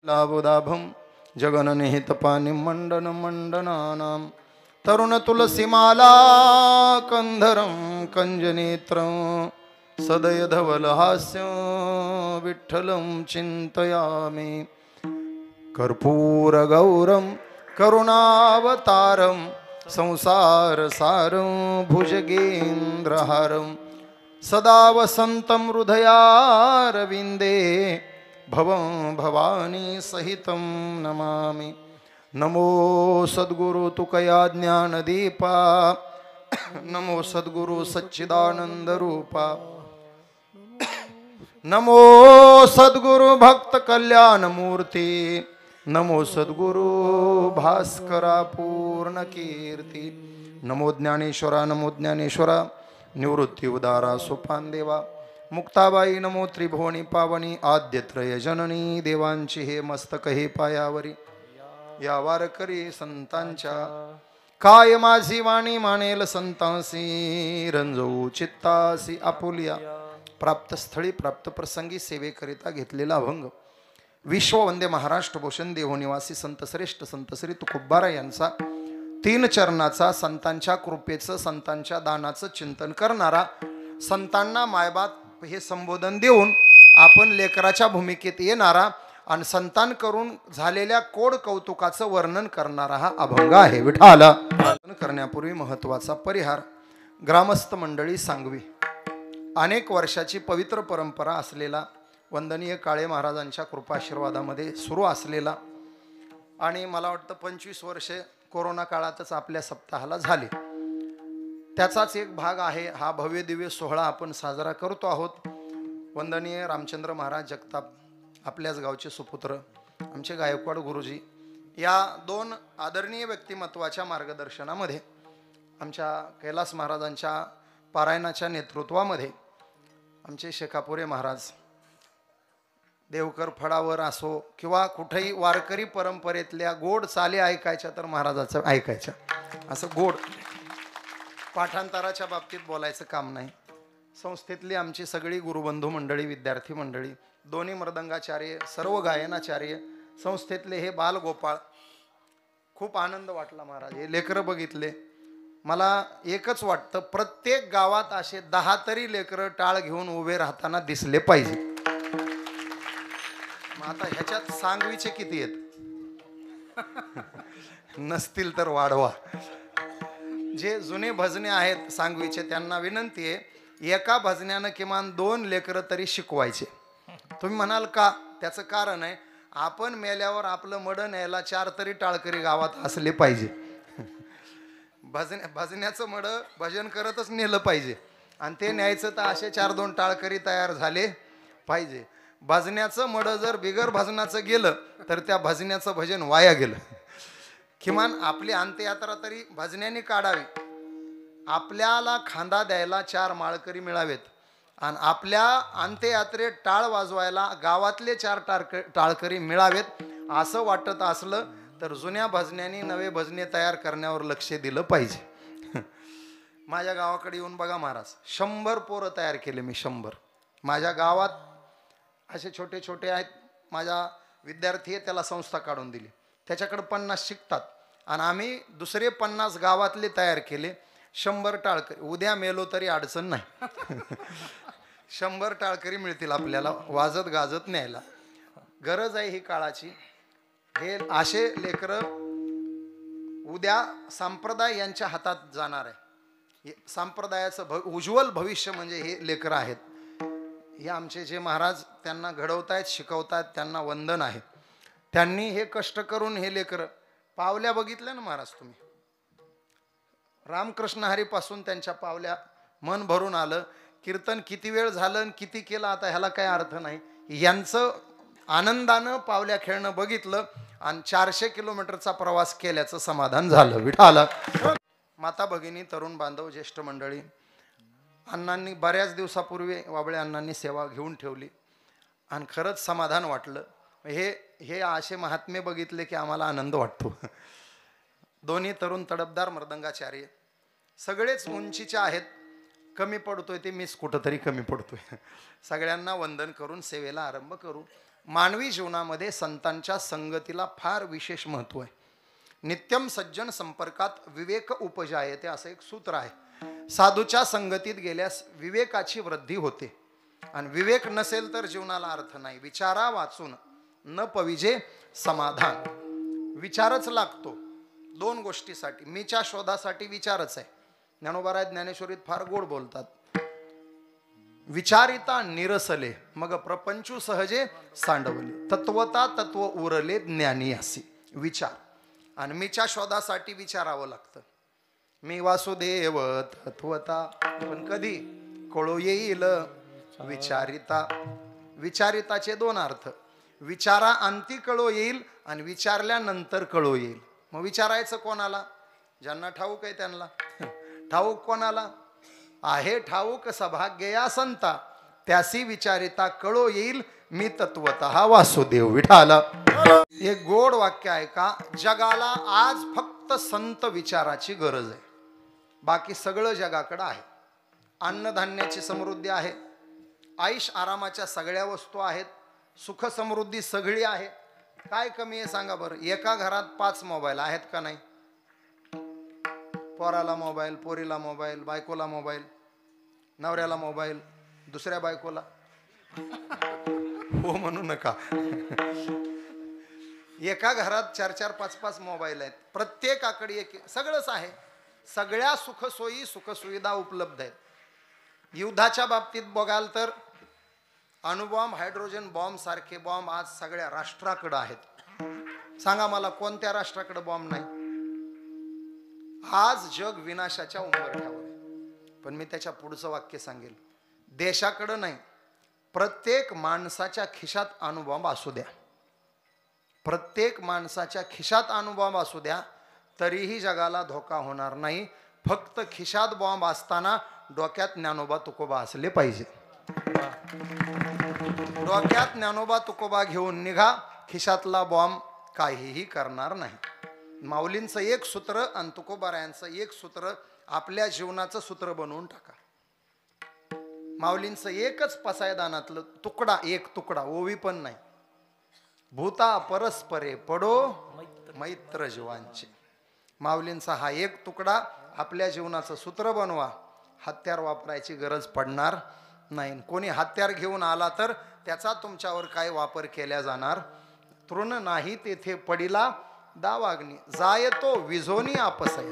लाभोदाभं जगननिहितपानिं मण्डनमण्डनानां तरुणतुलसीमाला कंधरं कञ्जनेत्रं सदयधवलहास्यं विठ्ठलं चिन्तयामि कर्पूरगौरं करुणावतारं संसारसारं भुजगेन्द्रहारं सदा वसन्तं हृदयारविन्दे भवं भवानी सहितं नमामि। नमो सद्गुरु तुकया ज्ञानदीपा नमो सद्गुरु सच्चिदानंद रूपा नमो सद्गुरु भक्त कल्याण मूर्ति नमो सद्गुरु भास्करा पूर्ण कीर्ति नमो ज्ञानेश्वरा निवृत्ति उदारा सुपान देवा मुक्ताबाई नमो त्रिभुवनी पावनी आद्यत्रय जननी देवांची हे मस्तक हे पायावरी या वारकरी संतांच्या काय माझी वाणी मानेल संतांसी रंजवू चित्तासी आपुलिया प्राप्त स्थळी प्राप्त प्रसंगी सेवेकरिता घेतलेला अभंग विश्व वंदे महाराष्ट्र भूषण देहो निवासी संत श्रेष्ठ संत श्री तुकोबारा यांचा 3 चरणाचा संतांच्या कृपेचं संतांच्या दानाचं चिंतन करणारा संतांना मायबाप हे संबोधन देऊन आपण लेकराच्या भूमिकेत येणारा आणि संतान करून झालेल्या कोड कौतुकाचं वर्णन करणारा हा अभंग आहे। विठाला करण्यापूर्वी महत्वाचा परिहार ग्रामस्थ मंडळी सांगवी अनेक वर्षाची पवित्र परंपरा असलेला वंदनीय काळे महाराजांच्या कृपाशीर्वादामध्ये सुरू असलेला आणि मला वाटतं 25 वर्षे कोरोना काळातच आपल्या सप्ताहाला झाले त्याचाच एक भाग आहे हा भव्य दिव्य सोहळा आपण साजरा करतो आहोत। वंदनीय रामचंद्र महाराज जगताप आपल्याच गावचे सुपुत्र आमचे गायकवाड गुरुजी या 2 आदरणीय व्यक्तिमत्वाच्या मार्गदर्शनामध्ये आमच्या कैलास महाराजांच्या पारायणाच्या नेतृत्वामध्ये आमचे शेकापुरे महाराज देवकर फडावर असो किंवा कुठेही वारकरी परंपरेतल्या गोड चाली ऐकायच्या तर महाराजाचं ऐकायच्या असं गोड पाठांतराच्या बाबतीत बोलायचं काम नाही। संस्थेतली आमची सगळी गुरुबंधू मंडळी विद्यार्थी मंडळी दोन्ही मृदंगाचार्य सर्व गायनाचार्य संस्थेतले हे बालगोपाळ खूप आनंद वाटला महाराज हे लेकरं बघितले मला एकच वाटतं प्रत्येक गावात असे 10 तरी लेकरं टाळ घेऊन उभे राहताना दिसले पाहिजे। मग आता ह्याच्यात सांगवीचे किती आहेत नसतील तर वाढवा। जे जुने भजने आहेत सांगवीचे त्यांना विनंती आहे एका भजन्यानं किमान 2 लेकरं तरी शिकवायचे। तुम्ही म्हणाल का त्याचं कारण आहे आपण मेल्यावर आपलं मडं न्यायला 4 तरी टाळकरी गावात असले पाहिजे। भजन्याचं मडं भजन करतच नेलं पाहिजे आणि ते न्यायचं तर असे 4-2 टाळकरी तयार झाले पाहिजे। भजन्याचं मडं जर बिगर भजनाचं गेलं तर त्या भजन्याचं भजन वाया गेलं। किमान आपली अंत्ययात्रा तरी भजन्याने काढावी आपल्याला खांदा द्यायला 4 माळकरी मिळावेत आणि आपल्या अंत्ययात्रेत टाळ वाजवायला गावातले 4 टाळकरी मिळावेत असं वाटत असलं तर जुन्या भजन्यांनी नवे भजने तयार करण्यावर लक्ष दिलं पाहिजे। माझ्या गावाकडे येऊन बघा महाराज 100 पोरं तयार केले मी 100 माझ्या गावात असे छोटे छोटे आहेत माझा विद्यार्थी आहे त्याला संस्था काढून दिली त्याच्याकडे 50 शिकतात आणि आम्ही दुसरे 50 गावातले तयार केले 100 टाळकरी उद्या मेलो तरी अडचण नाही 100 टाळकरी मिळतील आपल्याला वाजत गाजत न्यायला गरज आहे ही काळाची। हे असे लेकरं उद्या संप्रदाय यांच्या हातात जाणार आहे संप्रदायाचं उज्ज्वल भविष्य म्हणजे हे लेकरं आहेत। हे आमचे जे महाराज त्यांना घडवतायत शिकवतायत त्यांना वंदन आहे। त्यांनी हे कष्ट करून हे लेकरं पावल्या बघितल्या ना महाराज तुम्ही रामकृष्ण हरीपासून त्यांच्या पावल्या मन भरून आलं कीर्तन किती वेळ झालं आणि किती केलं आता ह्याला काही अर्थ नाही यांचं आनंदानं पावल्या खेळणं बघितलं आणि 400 किलोमीटरचा प्रवास केल्याचं समाधान झालं। विठाला माता भगिनी तरुण बांधव ज्येष्ठ मंडळी अण्णांनी बऱ्याच दिवसापूर्वी वाबळे अण्णांनी सेवा घेऊन ठेवली आणि खरंच समाधान वाटलं। हे असे महात्मे बघितले की आम्हाला आनंद वाटतो। दोन्ही तरुण तडफदार मृदंगाचार्य सगळेच उंचीचे आहेत कमी पडतोय ते मीच कुठंतरी कमी पडतोय। सगळ्यांना वंदन करून सेवेला आरंभ करू। मानवी जीवनामध्ये संतांच्या संगतीला फार विशेष महत्त्व आहे. नित्यम सज्जन संपर्कात विवेक उपजायते असं एक सूत्र आहे. साधूच्या संगतीत गेल्यास विवेकाची वृद्धी होते आणि विवेक नसेल तर जीवनाला अर्थ नाही. विचारा वाचून न पविजे समाधान. विचारच लागतो दोन गोष्टीसाठी. मीच्या शोधासाठी विचारच आहे. ज्ञानोबा ज्ञानेश्वरीत फार गोड बोलतात. विचारिता निरसले मग प्रपंचू सहजे सांडवले. तत्वता तत्व उरले ज्ञानी असे. विचार आणि मीच्या शोधासाठी विचारावं लागतं. मी वासुदेव तत्वता पण कधी कळू येईल विचारिता. विचारिताचे दोन अर्थ. विचारा अंती कळू येईल आणि विचारल्यानंतर कळू येईल. मग विचारायचं कोणाला? ज्यांना ठाऊक आहे त्यांना. ठाऊक कोणाला आहे? ठाऊक सभाग्य या संता त्यासी विचारिता कळो येईल मी तत्वतः वासुदेव विठाला. एक गोड वाक्य आहे का? जगाला आज फक्त संत विचाराची गरज आहे. बाकी सगळं जगाकडे आहे. अन्नधान्याची समृद्धी आहे. आयुष आरामाच्या सगळ्या वस्तू आहेत. सुख समृद्धी सगळी आहे. काय कमी आहे सांगा बरं? एका घरात 5 मोबाईल आहेत का नाही? पोराला मोबाईल, पोरीला मोबाईल, बायकोला मोबाईल, नवऱ्याला मोबाईल, दुसऱ्या बायकोला हो म्हणू नका. एका घरात 4-4, 5-5 मोबाईल आहेत. प्रत्येकाकडे एक. सगळंच आहे. सगळ्या सुखसोयी सुखसुविधा उपलब्ध आहेत. युद्धाच्या बाबतीत बघाल तर अणुबॉम्ब, हायड्रोजन बॉम्ब सारखे बॉम्ब आज सगळ्या राष्ट्राकडे आहेत. सांगा मला कोणत्या राष्ट्राकडे बॉम्ब नाही? आज जग विनाशाच्या उंबरठ्यावर आहे. पण मी त्याच्या पुढचं वाक्य सांगेल. देशाकडे नाही, प्रत्येक माणसाच्या खिशात अणुबॉम्ब असू द्या. प्रत्येक माणसाच्या खिशात अणुबॉम्ब असू द्या तरीही जगाला धोका होणार नाही. फक्त खिशात बॉम्ब असताना डोक्यात ज्ञानोबा तुकोबा असले पाहिजे. डोक्यात ज्ञानोबा तुकोबा घेऊन निघा. खिशातला बॉम्ब काहीही करणार नाही. माऊलींचं एक सूत्र आणि तुकोबारायांचं एक सूत्र आपल्या जीवनाचं सूत्र बनवून टाका. माऊलींचं एकच पसायदानातलं तुकडा, एक तुकडा, ओवी पण नाही. भूता परस्परे पडो मैत्र जीवांचे. माऊलींचा हा एक तुकडा आपल्या जीवनाचं सूत्र बनवा. हत्यार वापरायची गरज पडणार नाही. कोणी हत्यार घेऊन आला तर त्याचा तुमच्यावर काय वापर केला जाणार? तृण नाही तेथे पडिला दावाग्नी. जायतो विझोनी आपसया.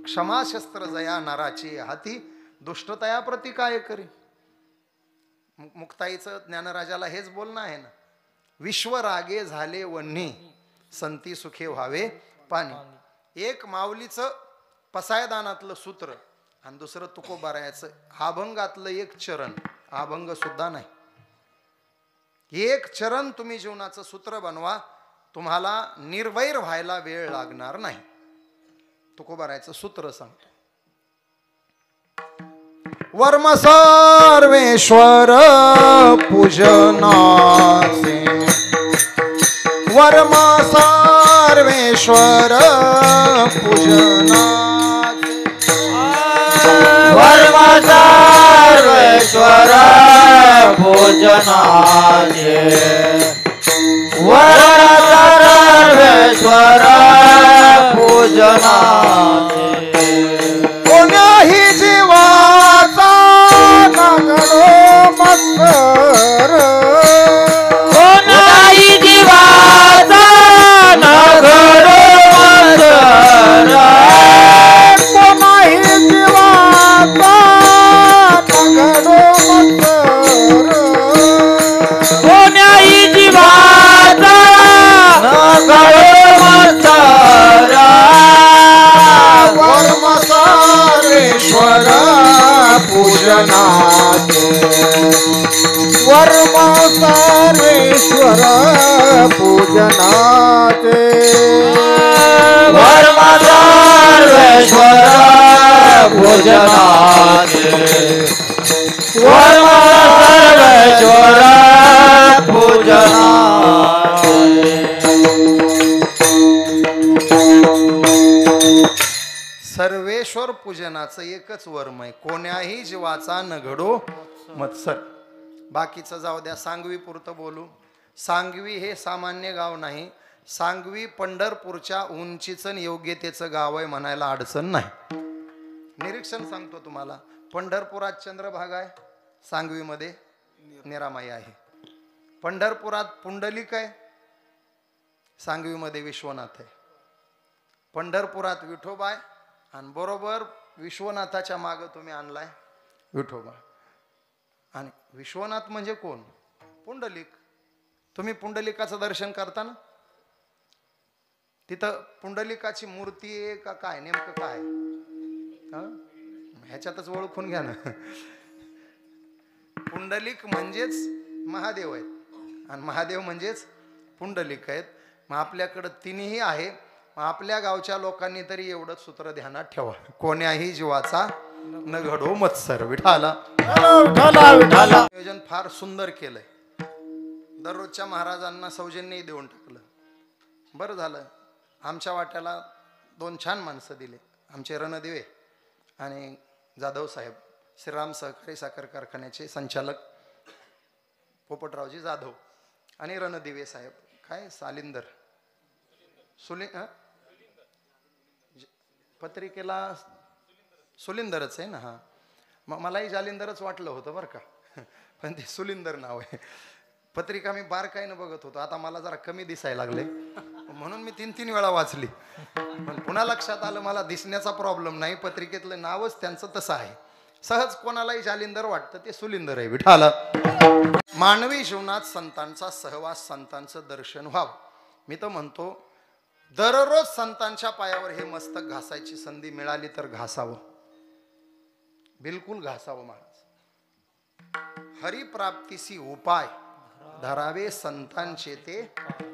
क्षमाशस्त्र जया नराची हाती दुष्टतया प्रति काय करी. मुक्ताईचं ज्ञानराजाला हेच बोलणं आहे ना. विश्वरागे झाले वन्ही संती सुखे व्हावे पाणी. एक माऊलीचं पसायदानातलं सूत्र आणि दुसरं तुकोबारायाचं अभंगातलं एक चरण. अभंग सुद्धा नाही. एक चरण तुम्ही जीवनाचं सूत्र बनवा. तुम्हाला निर्वैर व्हायला वेळ लागणार नाही. तुकोबारायाचं सूत्र सांगतो. वर्म सर्वेश्वर पूजनाचे. वर्म सर्वेश्वर पूजनाचे. वर्म सर्वेश्वर पूजनाचे. वर्म सर्वेश्वर पूजनाचे. कोण्याही जीवाचा नागडो मत्सर. कोणाही जीवाचा नागडो मत्सर. कोणाही जीवाचा नागडो मत्सर. कोणाही जीवाचा नागडो मत्सर. वर्म सर्वेश्वर पूजनाचे. वर्म सर्वेश्वर पूजनाचे. वर्म सर्वेश्वर पूजनाचे. वर्म सर्वेश्वर पूजनाचे. सर्वेश्वर पूजनाचं एकच वर्म आहे. कोण्याही जीवाचा न घडो मत्सर. बाकीचं जाऊ द्या, सांगवी पुरतं बोलू. सांगवी हे सामान्य गाव नाही, सांगवी पंढरपूरच्या उंचीचं आणि योग्यतेचं गाव आहे म्हणायला अडचण नाही. निरीक्षण सांगतो तुम्हाला, पंढरपुरात चंद्रभागा आहे, सांगवीमध्ये निरामाई आहे. पंढरपुरात पुंडलिक आहे, सांगवीमध्ये विश्वनाथ आहे. पंढरपुरात विठोबा आहे आणि बरोबर विश्वनाथाच्या मागं तुम्ही आणलाय विठोबा. आणि विश्वनाथ म्हणजे कोण? पुंडलिक. तुम्ही पुंडलिकाचं दर्शन करता ना, तिथं पुंडलिकाची मूर्ती आहे का काय, नेमकं काय? ह्याच्यातच ओळखून घ्या ना. पुंडलिक म्हणजेच महादेव आहेत आणि महादेव म्हणजेच पुंडलिक आहेत. मग आपल्याकडं तिन्ही आहे. मग आपल्या गावच्या लोकांनी तरी एवढंच सूत्र ध्यानात ठेवा, कोण्याही जीवाचा न घडो मत्सर. विठाला नियोजन फार सुंदर केलंय. दररोजच्या महाराजांना सौजन्यही देऊन टाकलं. बरं झालं, आमच्या वाट्याला 2 छान माणसं दिले. आमचे रणदिवे आणि जाधव साहेब, श्रीराम सहकारी साखर कारखान्याचे संचालक पोपटरावजी जाधव आणि रणदिवे साहेब. काय सालिंदर पत्रिकेला सुलिंदरच आहे ना. हा, मग मलाही जालिंदरच वाटलं होतं बरं का, पण ते सुलिंदर नाव आहे. पत्रिका मी बारकाईनं बघत होतो, आता मला जरा कमी दिसायला लागले म्हणून मी 3-3 वेळा वाचली. पण पुन्हा लक्षात आलं मला दिसण्याचा प्रॉब्लेम नाही, पत्रिकेतलं नावच त्यांचं तसं आहे. सहज कोणालाही जालिंदर वाटतं, ते सुलिंदर आहे. विठाला मानवी जीवनात संतांचा सहवास, संतांचं दर्शन व्हावं. मी तर म्हणतो दररोज संतांच्या पायावर हे मस्तक घासायची संधी मिळाली तर घासावं, बिलकुल घासावं. महाराज हरिप्राप्तीसी उपाय धरावे संतांचे ते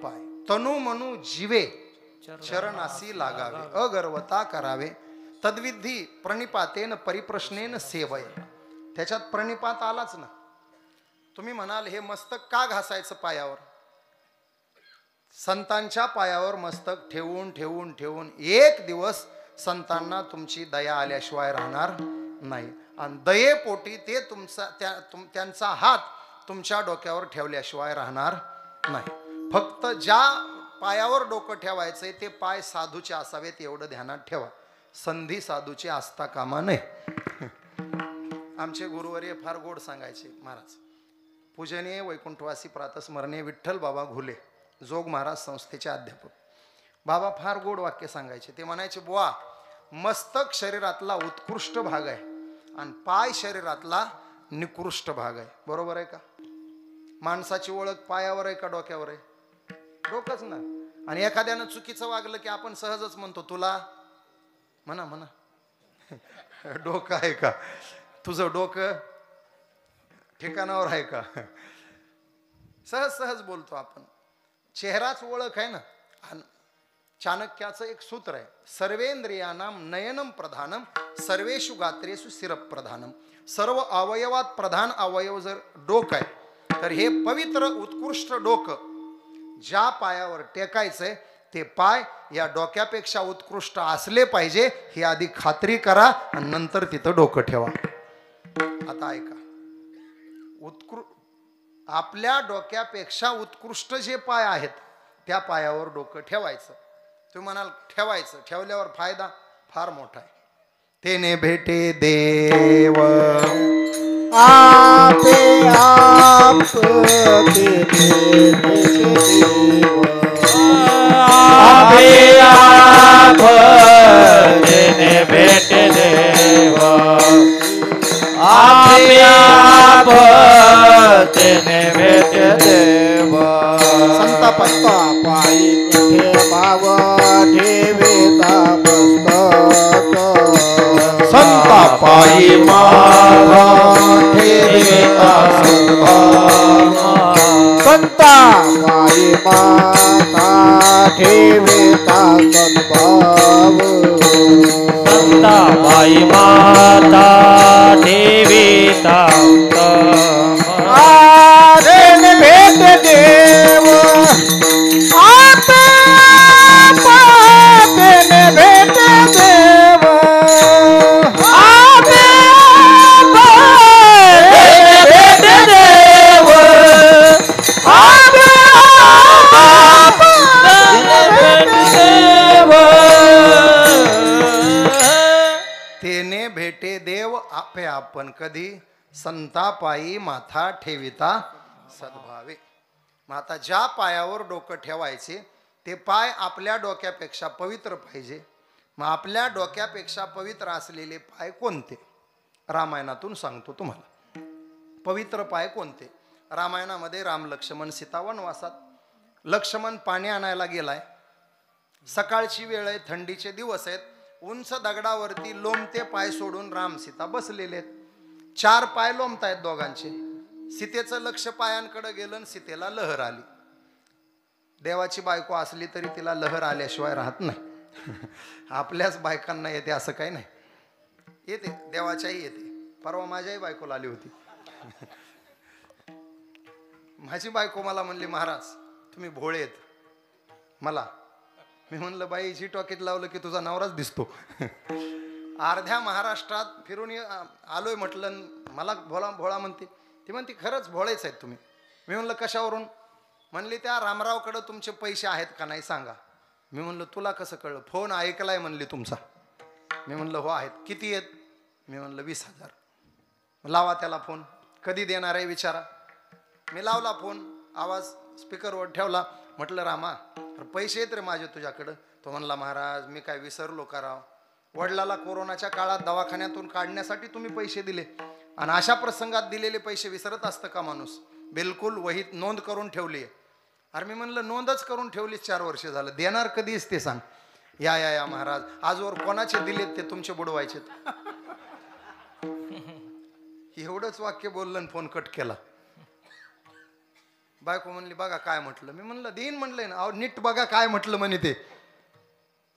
पाय. तनु मनु जीवे चरणासी लागावे, अगर्वता करावे. तद्विधी प्रणिपातेन परिप्रश्नेन सेवय. त्याच्यात प्रणिपात आलाच ना. तुम्ही म्हणाल हे मस्तक का घासायचं पायावर? संतांच्या पायावर मस्तक ठेवून ठेवून ठेवून एक दिवस संतांना तुमची दया आल्याशिवाय राहणार नाही. आणि दयेपोटी ते त्यांचा हात तुमच्या डोक्यावर ठेवल्याशिवाय राहणार नाही. फक्त ज्या पायावर डोकं ठेवायचंय ते पाय साधूचे असावेत एवढं ध्यानात ठेवा. संधी साधूची असता कामा नये. आमचे गुरुवर्य फार गोड सांगायचे महाराज. पूजनीय वैकुंठवासी प्रातस्मरणीय विठ्ठल बाबा घुले, जोग महाराज संस्थेचे अध्यापक. बाबा फार गोड वाक्य सांगायचे. ते म्हणायचे, बुवा मस्तक शरीरातला उत्कृष्ट भाग आहे आणि पाय शरीरातला निकृष्ट भाग आहे. बरोबर आहे का? माणसाची ओळख पायावर आहे का डोक्यावर आहे? डोकंच ना. आणि एखाद्यानं चुकीचं वागलं की आपण सहजच म्हणतो, तुला म्हणा म्हणा डोकं आहे का? तुझं डोकं ठिकाणावर आहे का? सहज सहज बोलतो आपण. चेहराच ओळख आहे ना. चाणक्याचं एक सूत्र आहे, सर्वेंद्रियानाम नयनम प्रधानम सर्वेषु गात्रेषु शिरप प्रधानम. सर्व अवयवात प्रधान अवयव जर डोकं आहे तर हे पवित्र उत्कृष्ट डोकं ज्या पायावर टेकायचंय ते पाय या डोक्यापेक्षा उत्कृष्ट असले पाहिजे ही आधी खात्री करा आणि नंतर तिथं डोकं ठेवा. आता ऐका, आपल्या डोक्यापेक्षा उत्कृष्ट जे पाय आहेत त्या पायावर डोकं ठेवायचं. तुम्ही म्हणाल ठेवायचं, ठेवल्यावर फायदा फार मोठा आहे. तेने भेटे देव आपे आप तेने देव आपे आप तेने भेटे देव आपे आप तेने भेटे देव. संत पंता पायी ठेवाव ठेविता मस्तक. संता पायी मावा ठेविता सद्भाव. संता पायी माता ठेविता सद्भाव. संता पायी माता ठेविता आरेने भेट देव आपे पातेने भेट देव आपे पातेने भेट देव आपे आपे आपण कधी संतापायी माथा ठेविता सद्भावे. मग आता ज्या पायावर डोकं ठेवायचे ते पाय आपल्या डोक्यापेक्षा पवित्र पाहिजे. मग आपल्या डोक्यापेक्षा पवित्र असलेले पाय कोणते? रामायणातून सांगतो तुम्हाला. पवित्र पाय कोणते? रामायणामध्ये राम लक्ष्मण सीता वनवासात. लक्ष्मण पाणी आणायला गेलाय. सकाळची वेळ आहे, थंडीचे दिवस आहेत. उंच दगडावरती लोंबते पाय सोडून राम सीता बसलेले आहेत. 4 पाय लोंबतायत दोघांचे. सीतेचं लक्ष पायांकडे गेलं आणि सीतेला लहर आली. देवाची बायको असली तरी तिला लहर आल्याशिवाय राहत नाही. आपल्याच बायकांना येते असं काही नाही. येते, देवाच्याही येते. परवा माझ्याही बायकोला आली होती. माझी बायको मला म्हणली, महाराज तुम्ही भोळे आहेत. मला मी म्हणलं, बाई जी टॉकीट लावलं की तुझा नवराच दिसतो. अर्ध्या महाराष्ट्रात फिरून आलोय म्हटलं, मला भोळा भोळा म्हणते. ती म्हणते खरंच भोळेच आहेत तुम्ही. मी म्हणलं कशावरून? म्हणली त्या रामरावकडं तुमचे पैसे आहेत का नाही सांगा. मी म्हणलं तुला कसं कळलं? फोन ऐकलाय म्हणली तुमचा. मी म्हणलं हो आहेत. किती आहेत? मी म्हणलं 20,000. लावा त्याला फोन. कधी देणार आहे विचारा. मी लावला फोन, आवाज स्पीकरवर ठेवला. म्हटलं रामा पैसे आहेत रे माझे तुझ्याकडं. तो म्हणला, महाराज मी काय विसरलो का राव? वडिलाला कोरोनाच्या काळात दवाखान्यातून काढण्यासाठी तुम्ही पैसे दिले आणि अशा प्रसंगात दिलेले पैसे विसरत असतं का माणूस? बिलकुल वहीत नोंद करून ठेवली आहे. अरे मी म्हणलं नोंदच करून ठेवलीस 4 वर्ष झालं, देणार कधीच ते सांग. या या या महाराज, आजवर कोणाचे दिलेत ते तुमचे बुडवायचे. एवढंच वाक्य बोललं आणि फोन कट केला. बायको म्हणली बघा काय म्हटलं. मी म्हणलं देईन म्हणलंय ना. अहो नीट बघा काय म्हटलं म्हणे ते.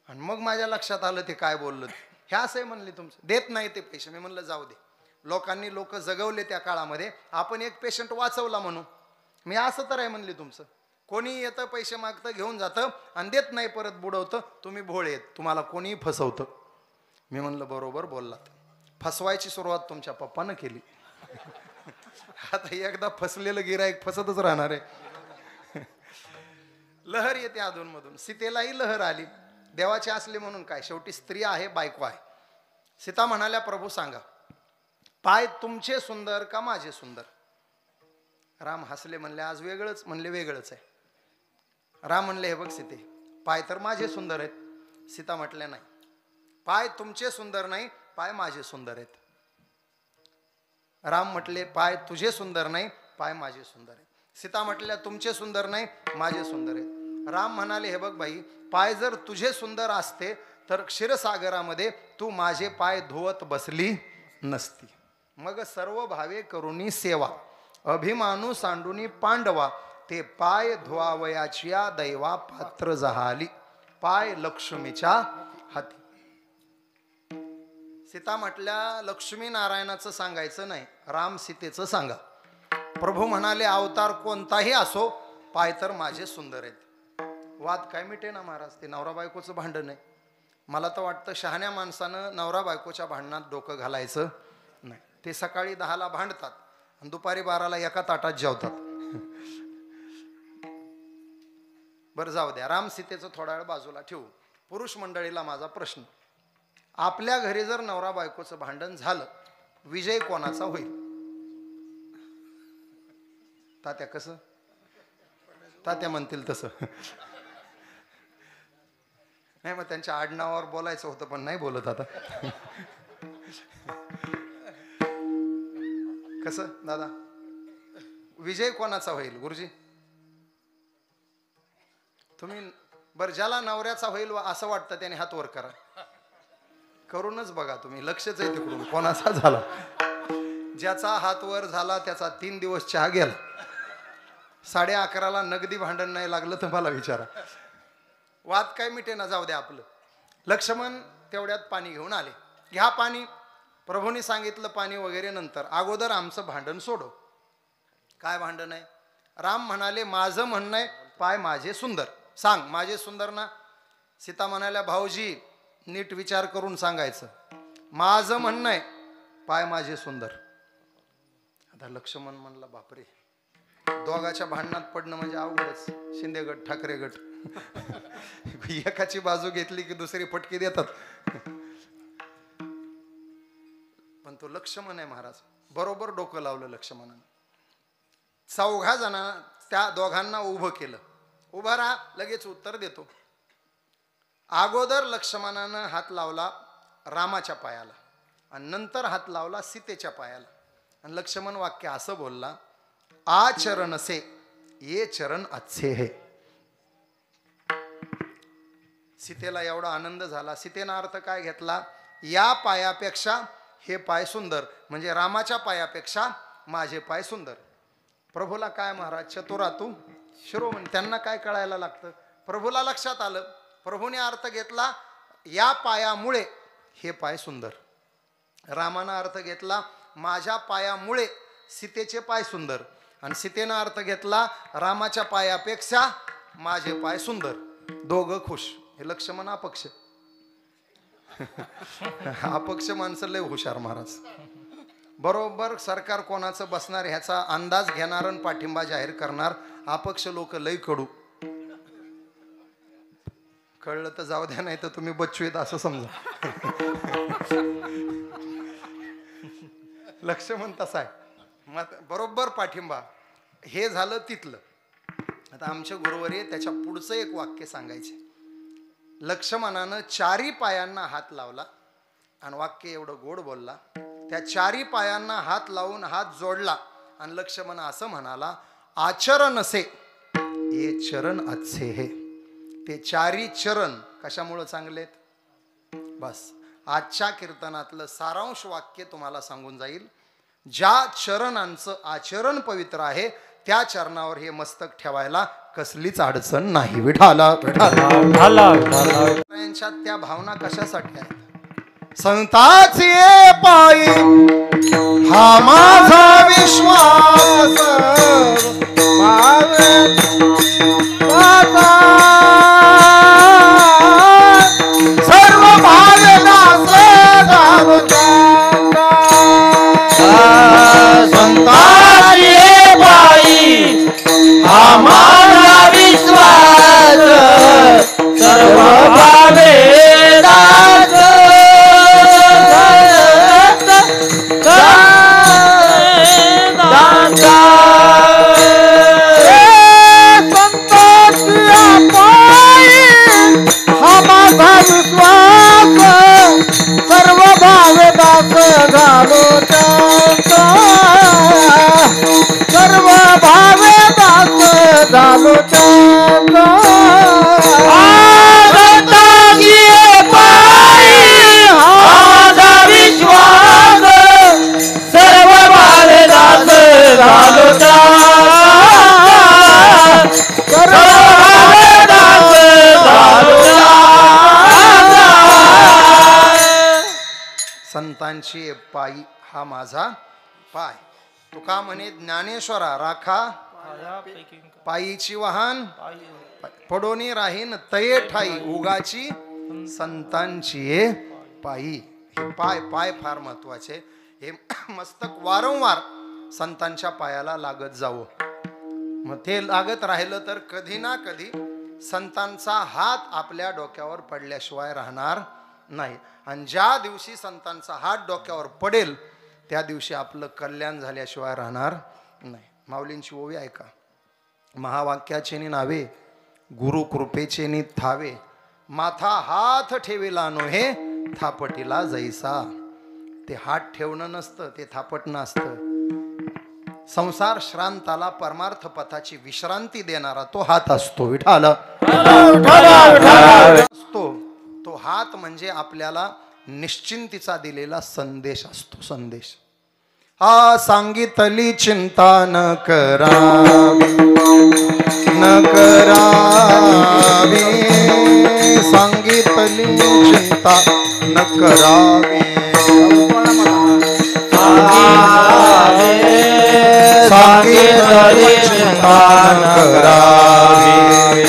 आणि मग माझ्या लक्षात आलं ते काय बोललं. हे असं आहे म्हणले तुमचं, देत नाही ते पैसे. मी म्हणलं जाऊ दे, लोक जगवले त्या काळामध्ये, आपण एक पेशंट वाचवला म्हणून. मी असं तर आहे म्हणले तुमचं. कोणी येतं पैसे मागतं घेऊन जातं आणि देत नाही परत बुडवतं. तुम्ही भोळे आहेत, तुम्हाला कोणीही फसवतं. मी म्हणलं बरोबर बोललात. फसवायची सुरुवात तुमच्या पप्पानं केली. आता एकदा फसलेलं गिराईक फसतच राहणार आहे. लहर येते अधूनमधून. सीतेलाही लहर आली. देवाचे असले म्हणून काय, शेवटी स्त्री आहे, बायको आहे. सीता म्हणाल्या प्रभू सांगा पाय तुमचे सुंदर का माझे सुंदर? राम हसले, म्हणले आज वेगळंच. म्हणले वेगळंच आहे. राम म्हणले हे बघ सीते, पाय तर माझे सुंदर आहेत. सीता म्हटल्या नाही, पाय तुमचे सुंदर नाही, पाय माझे सुंदर आहेत. राम म्हटले पाय तुझे सुंदर नाही, पाय माझे सुंदर आहेत. सीता म्हटल्या तुमचे सुंदर नाही, माझे सुंदर आहेत. राम म्हणाले हे बघ बाई, पाय जर तुझे सुंदर असते तर क्षीरसागरामध्ये तू माझे पाय धुवत बसली नसती. मग सर्व भावे करुणी सेवा, अभिमानू सांडुनी पांडवा, ते पाय धुवावयाच्या दैवा पात्र जहाली, पाय लक्ष्मीच्या हाती. सीता म्हटल्या लक्ष्मी नारायणाचं सांगायचं नाही, राम सीतेचं सांगा. प्रभू म्हणाले अवतार कोणताही असो, पाय तर माझे सुंदर आहेत. वाद काय मिटे ना महाराज, ते नवरा बायकोचं भांडण आहे. मला तर वाटतं शहाण्या माणसानं नवरा बायकोच्या भांडणात डोकं घालायचं नाही. ते सकाळी 10ला भांडतात आणि दुपारी 12ला एका ताटात जेवतात. बरं जाऊ द्या, राम सीतेचं थोडा वेळ बाजूला ठेवू. पुरुष मंडळीला माझा प्रश्न, आपल्या घरी जर नवरा बायकोचं भांडण झालं, विजय कोणाचा होईल? तात्या कसं? तात्या म्हणतील तसं. नाही मग त्यांच्या आडनावावर बोलायचं होतं पण नाही बोलत आता. कसं दादा, विजय कोणाचा होईल गुरुजी? तुम्ही बरं, ज्याला नवऱ्याचा होईल असं वाटतं त्याने हात वर करा. करूनच बघा तुम्ही, लक्षच आहे तिकडून कोणाचा झाला. ज्याचा हात वर झाला त्याचा 3 दिवस चहा गेला. 11:30ला नगदी भांडण नाही लागलं तर मला विचारा. वाद काय मिटे ना, जाऊ द्या आपलं. लक्ष्मण तेवढ्यात पाणी घेऊन आले. घ्या पाणी. प्रभूंनी सांगितलं पाणी वगैरे नंतर, अगोदर आमचं भांडण सोडव. काय भांडण आहे? राम म्हणाले माझं म्हणणं आहे पाय माझे सुंदर. सांग माझे सुंदर ना? सीता म्हणाल्या भाऊजी नीट विचार करून सांगायचं. माझं म्हणणं आहे पाय माझे सुंदर. आता लक्ष्मण म्हणला बापरे, दोघाच्या भांडणात पडणं म्हणजे अवघडच. शिंदे गट ठाकरे गट. एकाची बाजू घेतली की दुसरी फटकी देतात. पण तो लक्ष्मण आहे महाराज. बरोबर डोकं लावलं लक्ष्मणानं. चौघा जणांना त्या दोघांना उभं केलं. उभा राहा, लगेच उत्तर देतो. अगोदर लक्ष्मणानं हात लावला रामाच्या पायाला आणि नंतर हात लावला सीतेच्या पायाला. आणि लक्ष्मण वाक्य असं बोलला, आचरण से ये चरण अच्छे है. सीतेला एवढा आनंद झाला. सीतेनं अर्थ काय घेतला, या पायापेक्षा हे पाय सुंदर, म्हणजे रामाच्या पायापेक्षा माझे पाय सुंदर. प्रभूला काय महाराज, चतुरातू शिरोमणी, त्यांना काय कळायला लागतं. प्रभूला लक्षात आलं. प्रभूने अर्थ घेतला, या पायामुळे हे पाय सुंदर. रामानं अर्थ घेतला, माझ्या पायामुळे सीतेचे पाय सुंदर. आणि सीतेनं अर्थ घेतला, रामाच्या पायापेक्षा माझे पाय सुंदर. दोघं खुश. हे लक्ष्मण अपक्ष. अपक्ष माणसं लय हुशार महाराज. बरोबर सरकार कोणाचं बसणार ह्याचा अंदाज घेणार आणि पाठिंबा जाहीर करणार. अपक्ष लोक लय कडू. कळलं तर जाऊ द्या, नाही तर तुम्ही बच्चू येत असं समजा. लक्ष्मण तसा आहे. मग बरोबर पाठिंबा. हे झालं तिथलं. आता आमच्या गुरुवारी त्याच्या पुढचं एक वाक्य सांगायचे. लक्ष्मणानं चारी पायांना हात लावला आणि वाक्य एवढं गोड बोलला. त्या चारी पायांना हात लावून हात जोडला आणि लक्ष्मण असं म्हणाला, आचरण से ये चरण अच्छे है. ते चारी चरण कशामुळं चांगलेत. बस आजच्या कीर्तनातलं सारांश वाक्य तुम्हाला सांगून जाईल. ज्या चरणांचं आचरण पवित्र आहे त्या चरणावर हे मस्तक ठेवायला कसलीच अडचण नाही. विठाला विठाला. यांच्यात त्या भावना कशासाठी आहेत. संताची पायी हा माझा विश्वास, सर्व भावनास संताची पायी हा माझा विश्वास, सर्व भावे सर्व भावे दास घालो चांदा, सर्व भावे दास घालो चांदा. माझा विश्वास, सर्व भावे दास घालो चांदा, सर्व भावे दास घालो चांदा. संतांची पायी हा माझा पाय. तुका म्हणे ज्ञानेश्वरा, राखा पायीची वाहन पडोनी राहीन तये ठाई, उगाची संतांची पायी. हे पाय पाय फार महत्वाचे. हे मस्तक वारंवार संतांच्या पायाला लागत जावं. मग ते लागत राहिलं तर कधी ना कधी संतांचा हात आपल्या डोक्यावर पडल्याशिवाय राहणार नाही. आणि ज्या दिवशी संतांचा हात डोक्यावर पडेल त्या दिवशी आपलं कल्याण झाल्याशिवाय राहणार नाही. माऊलींची ओवी ऐका. महावाक्याचे नावे गुरु कृपेचे नि थावे, माथा हात ठेविला नोहे थापटीला जैसा. ते हात ठेवणं नसतं, ते थापटणं असतं. संसार श्रांताला परमार्थ पथाची विश्रांती देणारा तो हात असतो. विठाला असतो तो हात म्हणजे आपल्याला निश्चिंतीचा दिलेला संदेश असतो. संदेश हा सांगितली चिंता न करावी, न करावी, सांगितली चिंता न करावी, सांगितली चिंता न करावी,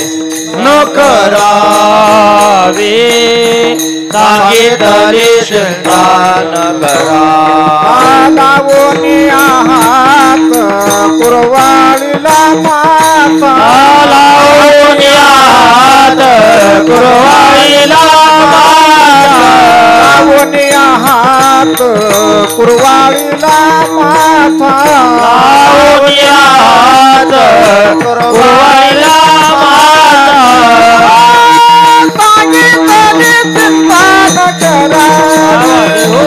न करावी, सांगितली चिंता न करावी. लावून हात कुरवाडीला माता, लावून हात कुरवाडीला माता, लावून हात हात कुरवाळीला माथा लावूनी हात कुरवाळीला माथा सांगितले चिंता न करावी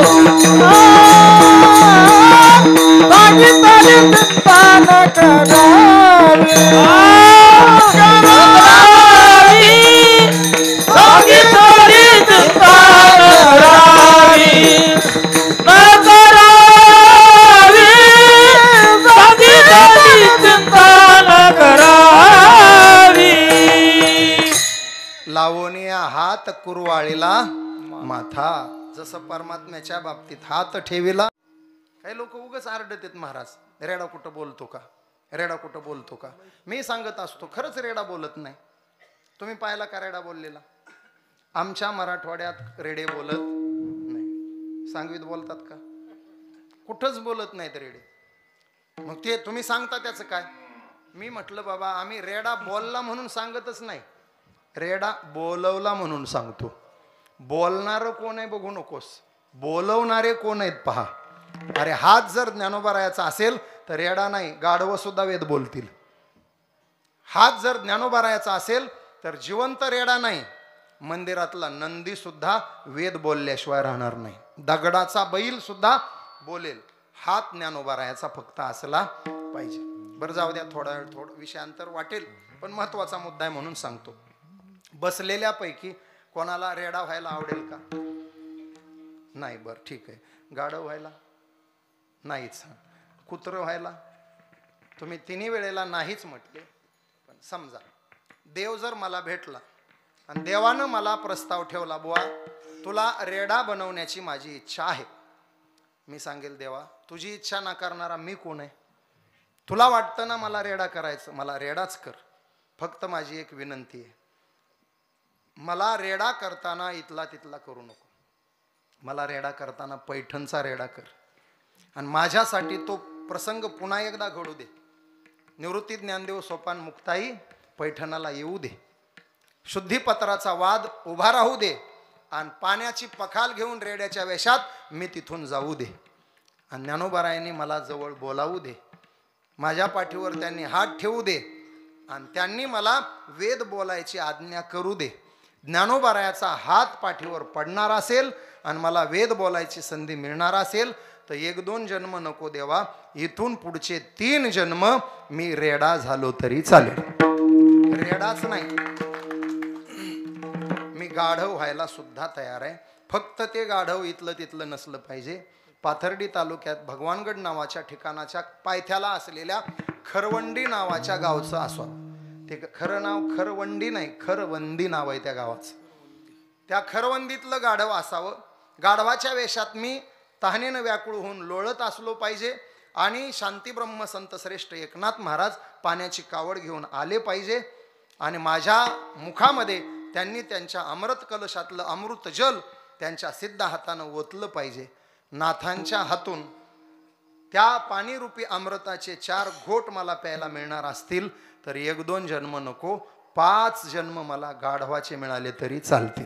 सांगितले चिंता न करावी सांगितली चिंता करावी न करावी सांगितली चिंता न करावी लावणीया हात कुरवाळीला माथा. जसं परमात्म्याच्या बाबतीत हात ठेविला. काही लोक उगाच आरडतात महाराज रेडा कुठं बोलतो का रेडा कुठं बोलतो का. मी सांगत असतो खरंच रेडा बोलत नाही. तुम्ही पाहिला का रेडा बोललेला. आमच्या मराठवाड्यात रेडे बोलत नाही. सांगवीत बोलतात का. कुठंच बोलत नाहीत रेडे. मग ते तुम्ही सांगता त्याचं काय. मी म्हटलं बाबा आम्ही रेडा बोलला म्हणून सांगतच नाही. रेडा बोलवला म्हणून सांगतो. बोलणारं कोण आहे बघू नकोस. बोलवणारे कोण आहेत पहा. अरे हात जर ज्ञानोबारायाचा असेल तर रेडा नाही गाढवं सुद्धा वेद बोलतील. हात जर ज्ञानोबारायाचा असेल तर जिवंत रेडा नाही मंदिरातला नंदी सुद्धा वेद बोलल्याशिवाय राहणार नाही. दगडाचा बैल सुद्धा बोलेल. हात ज्ञानोबारायाचा फक्त असला पाहिजे. बरं जाऊ द्या थोडं विषयांतर वाटेल पण महत्वाचा मुद्दा आहे म्हणून सांगतो. बसलेल्यापैकी कोणाला रेडा व्हायला आवडेल का. नाही. बरं ठीक आहे. गाढव व्हायला नाहीच. कुत्रं व्हायला तुम्ही तिन्ही वेळेला नाहीच म्हटले. पण समजा देव जर मला भेटला आणि देवानं मला प्रस्ताव ठेवला बुवा तुला रेडा बनवण्याची माझी इच्छा आहे. मी सांगेल देवा तुझी इच्छा नाकारणारा मी कोण आहे. तुला वाटतं ना मला रेडा करायचं मला रेडाच कर. फक्त माझी एक विनंती आहे मला रेडा करताना इथला तिथला करू नको. मला रेडा करताना पैठणचा रेडा कर आणि माझ्यासाठी तो प्रसंग पुन्हा एकदा घडू दे. निवृत्ती ज्ञानदेव सोपान मुक्ताई पैठणाला येऊ दे. शुद्धीपत्राचा वाद उभा राहू दे आणि पाण्याची पखाल घेऊन रेड्याच्या वेशात मी तिथून जाऊ दे. आणि ज्ञानोबारायांनी मला जवळ बोलावू दे. माझ्या पाठीवर त्यांनी हात ठेवू दे आणि त्यांनी मला वेद बोलायची आज्ञा करू दे. ज्ञानोबारायाचा हात पाठीवर पडणार असेल आणि मला वेद बोलायची संधी मिळणार असेल तर 1-2 जन्म नको देवा इथून पुढचे 3 जन्म मी रेडा झालो तरी चालेल. रेडाच नाही मी गाढव व्हायला सुद्धा तयार आहे. फक्त ते गाढव इथलं तिथलं नसलं पाहिजे. पाथर्डी तालुक्यात भगवानगड नावाच्या ठिकाणाच्या पायथ्याला असलेल्या खरवंडी नावाच्या गावचं असावं. ते खरं नाव खरवंडी नाही खरवंदी नाव आहे त्या गावाचं. त्या खरवंदीतलं गाढव असावं. गाढवाच्या वेशात मी तहानेनं व्याकुळ होऊन लोळत असलो पाहिजे आणि शांती ब्रह्म संत श्रेष्ठ एकनाथ महाराज पाण्याची कावड घेऊन आले पाहिजे आणि माझ्या मुखामध्ये त्यांनी त्यांच्या अमृत कलशातलं अमृत जल त्यांच्या सिद्ध हातानं ओतलं पाहिजे. नाथांच्या हातून त्या पाणीरूपी अमृताचे 4 घोट मला प्यायला मिळणार असतील तर 1-2 जन्म नको 5 जन्म मला गाढवाचे मिळाले तरी चालतील.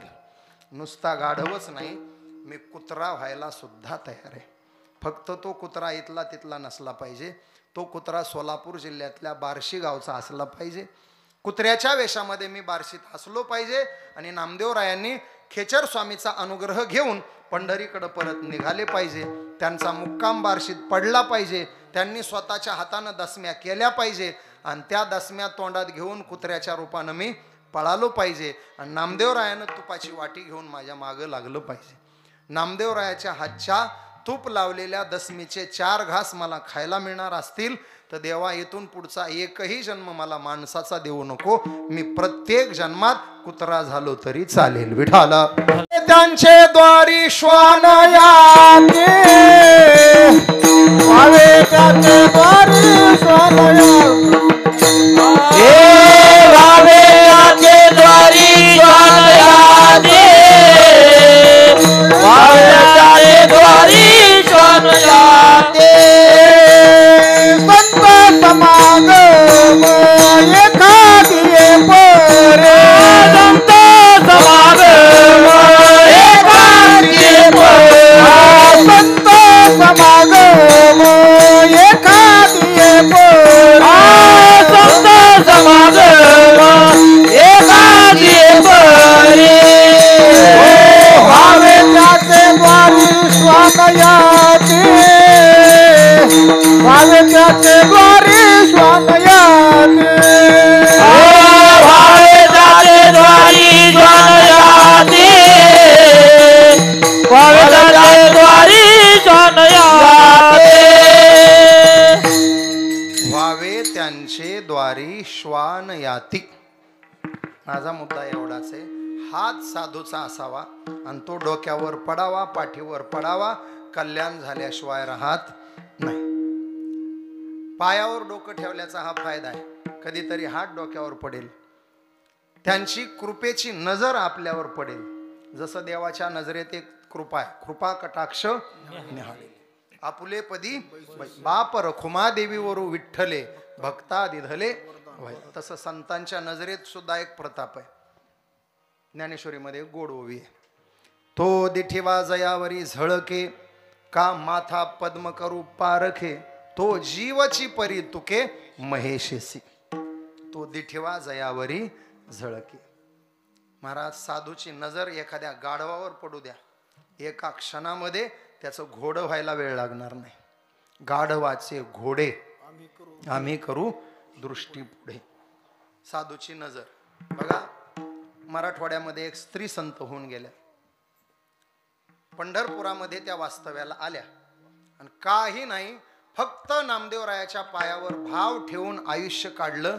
नुसता गाढवच नाही मी कुत्रा व्हायला सुद्धा तयार आहे. फक्त तो कुत्रा इथला तिथला नसला पाहिजे. तो कुत्रा सोलापूर जिल्ह्यातल्या बार्शी गावचा असला पाहिजे. कुत्र्याच्या वेशामध्ये मी बार्शीत असलो पाहिजे आणि नामदेवरायांनी खेचर स्वामीचा अनुग्रह घेऊन पंढरीकडे परत निघाले पाहिजे. त्यांचा मुक्काम बार्शीत पडला पाहिजे. त्यांनी स्वतःच्या हातानं दसम्या केल्या पाहिजे आणि त्या दसम्या तोंडात घेऊन कुत्र्याच्या रूपानं मी पळालो पाहिजे आणि नामदेवरायानं तुपाची वाटी घेऊन माझ्या मागं लागलं पाहिजे. नामदेवरायाच्या हातच्या तूप लावलेल्या दसमीचे 4 घास मला खायला मिळणार असतील तर देवा इथून पुढचा एकही जन्म मला माणसाचा देऊ नको. मी प्रत्येक जन्मात कुत्रा झालो तरी चालेल. विठाला त्यांचे द्वारी श्वान याते वावे त्याचे द्वारी श्वान हे वावे त्याचे द्वारी श्वान याते वावे त्याचे द्वारी श्वान याते संत समागम एखादी परे संत समागम एखादी परे याती. माझा मुद्दा एवढाच आहे, हात साधूचा असावा आणि तो डोक्यावर पडावा, पाठीवर पडावा, कल्याण झाल्याशिवाय राहत नाही. पायावर डोकं ठेवल्याचा हा फायदा आहे, कधीतरी हात डोक्यावर पडेल, त्यांची कृपेची नजर आपल्यावर पडेल. जसं देवाच्या नजरेत एक कृपा आहे, कृपा कटाक्ष निहाळे आपुले पदी बाप रखुमा देवीवरू विठ्ठले भक्ता दिधले वय. तसं संतांच्या नजरेत सुद्धा एक प्रताप आहे. ज्ञानेश्वरीमध्ये एक गोड ओवी आहे, तो दिठिवा जयावरी झळके का माथा पद्म करू पारखे तो जीवची परी तुके महेशेसी. तो दिठिवा जयावरी झळके. महाराज साधूची नजर एखाद्या गाढवावर पडू द्या, एका क्षणामध्ये त्याचं घोडं व्हायला वेळ लागणार नाही. गाढवाचे घोडे आम्ही करू दृष्टी पुढे. साधूची नजर बघा, मराठवाड्यामध्ये एक स्त्री संत होऊन गेल्या, पंढरपुरामध्ये त्या वास्तव्याला आल्या आणि काही नाही, फक्त नामदेवरायाच्या पायावर भाव ठेवून आयुष्य काढलं.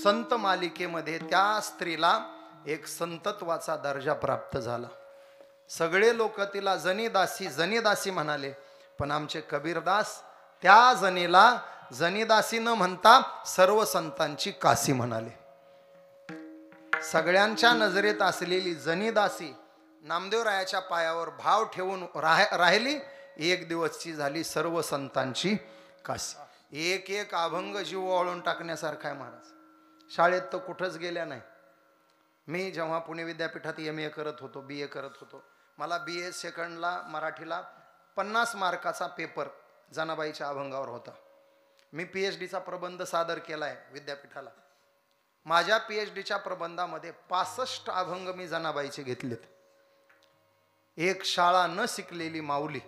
संत मालिकेमध्ये त्या स्त्रीला एक संतत्वाचा दर्जा प्राप्त झाला. सगळे लोक तिला जनीदासी जनीदासी म्हणाले, पण आमचे कबीरदास त्या जनीला जनीदासी न म्हणता सर्व संतांची काशी म्हणाले. सगळ्यांच्या नजरेत असलेली जनीदासी नामदेवरायाच्या पायावर भाव ठेवून राहिली, एक दिवसची झाली सर्व संतांची काशी. एक एक अभंग जीव ओळून टाकण्यासारखा आहे महाराज. शाळेत तर कुठंच गेल्या नाही. मी जेव्हा पुणे विद्यापीठात MA करत होतो, BA करत होतो, मला BA सेकंडला मराठीला 50 मार्काचा पेपर जनाबाईच्या अभंगावर होता. मी PhDचा प्रबंध सादर केला आहे विद्यापीठाला. माझ्या PhDच्या प्रबंधामध्ये 65 अभंग मी जनाबाईचे घेतलेत. एक शाळा न शिकलेली माऊली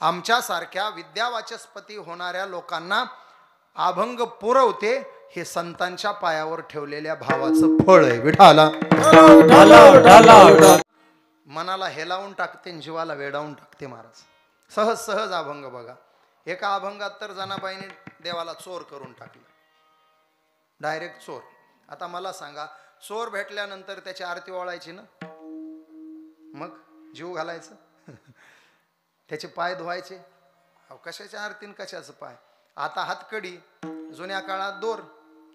आमच्यासारख्या विद्यावाचस्पती होणाऱ्या लोकांना अभंग पुरवते, हे संतांच्या पायावर ठेवलेल्या भावाचं फळ आहे. विठाला मनाला हेलावून टाकते, जीवाला वेडावून टाकते महाराज. सहज सहज अभंग बघा. एका अभंगात तर जनाबाईने देवाला चोर करून टाकलं, डायरेक्ट चोर. आता मला सांगा, चोर भेटल्यानंतर त्याची आरती ओळायची ना, मग जीव घालायचं, त्याचे पाय धुवायचे. कशाच्या आरतीन कशाचं पाय. आता हातकडी, जुन्या काळात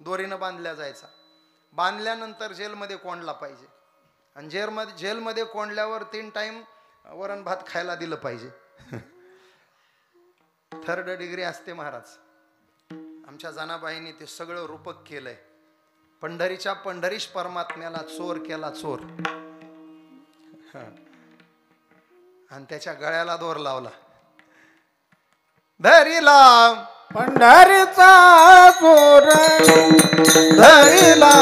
दोरीनं बांधल्या जायचा. बांधल्यानंतर जेलमध्ये कोंडला पाहिजे, आणि जेलमध्ये कोंडल्यावर 3 टाइम वरण भात खायला दिलं पाहिजे. 3rd डिग्री असते महाराज. आमच्या जनाबाईंनी ते सगळं रूपक केलंय. पंढरीच्या पंढरीश परमात्म्याला चोर केला चोर, आणि त्याच्या गळ्याला दोर लावला. धरिला पंढरीचा चोर, धरिला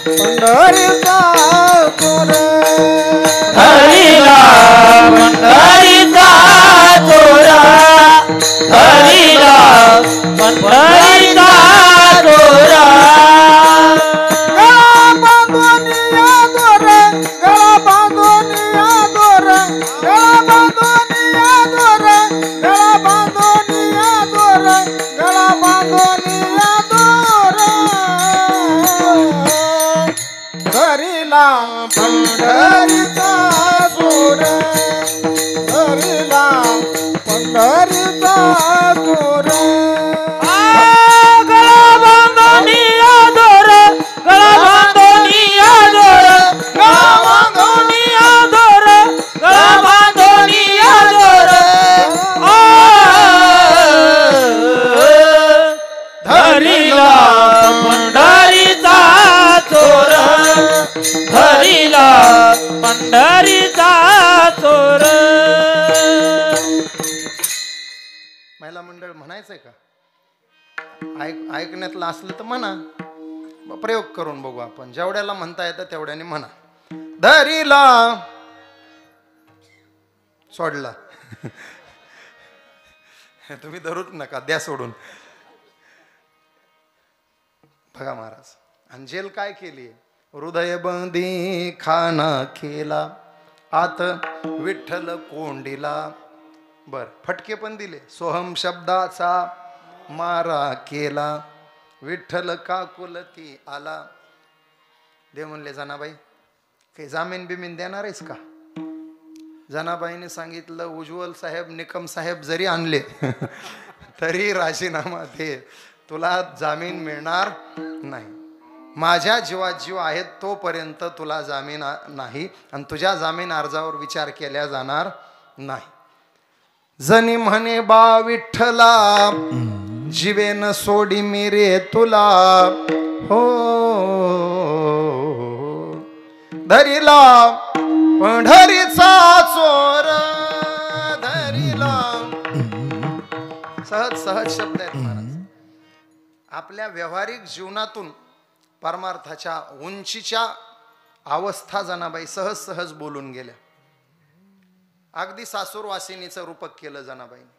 पंढरीचा चोर, धरिला पंढरीचा चोरा, धरिला पंढरीचा चोरा. गळा बांधून या दोर, गळा बांधून या दोर, गळा बांधून या दोर, गळा बांधून या दोर, गळा बांधून या दोर. धरिला पंढरीचा चोर, धरिला पंढरीचा चोर. गळा बांधोनिया दोर, गळा बांधोनिया दोर, गळा बांधोनिया दोर, गळा बांधोनिया दोर. धरिला पंढरीचा चोर, धरिला पंढरीचा चोर. महिला मंडळ म्हणायचंय का? ऐकण्यातलं असलं तर म्हणा, प्रयोग करून बघू आपण. जेवढ्याला म्हणता येतं तेवढ्याने म्हणा. धरिला सोडला. तुम्ही धरूच नका, द्या सोडून. बघा महाराज, अंजेल काय केली? हृदय बंदी खाना केला, आत विठ्ठल कोंडीला. बर, फटके पण दिले. सोहम शब्दाचा मारा केला, विठ्ठल का कुलती आला. देव म्हणले जनाबाई काही जामीन बिमीन देणार आहेस का. जनाबाईने सांगितलं उज्ज्वल साहेब निकम साहेब जरी आणले तरी राजीनामा दे, तुला जामीन मिळणार नाही. माझ्या जीवात जीव आहेत तोपर्यंत तुला जामीन नाही आणि तुझ्या जामीन अर्जावर विचार केला जाणार नाही. जनी म्हणे बा विठ्ठला जीवेन सोडी मी रे तुला. हो धरिला पंढरीचा चोर धरिला. सहज सहज शब्द आहेत महाराज. आपल्या व्यावहारिक जीवनातून परमार्थाच्या उंचीच्या अवस्था जनाबाई सहज सहज बोलून गेल्या. अगदी सासूरवासिनीचं रूपक केलं जनाबाईने.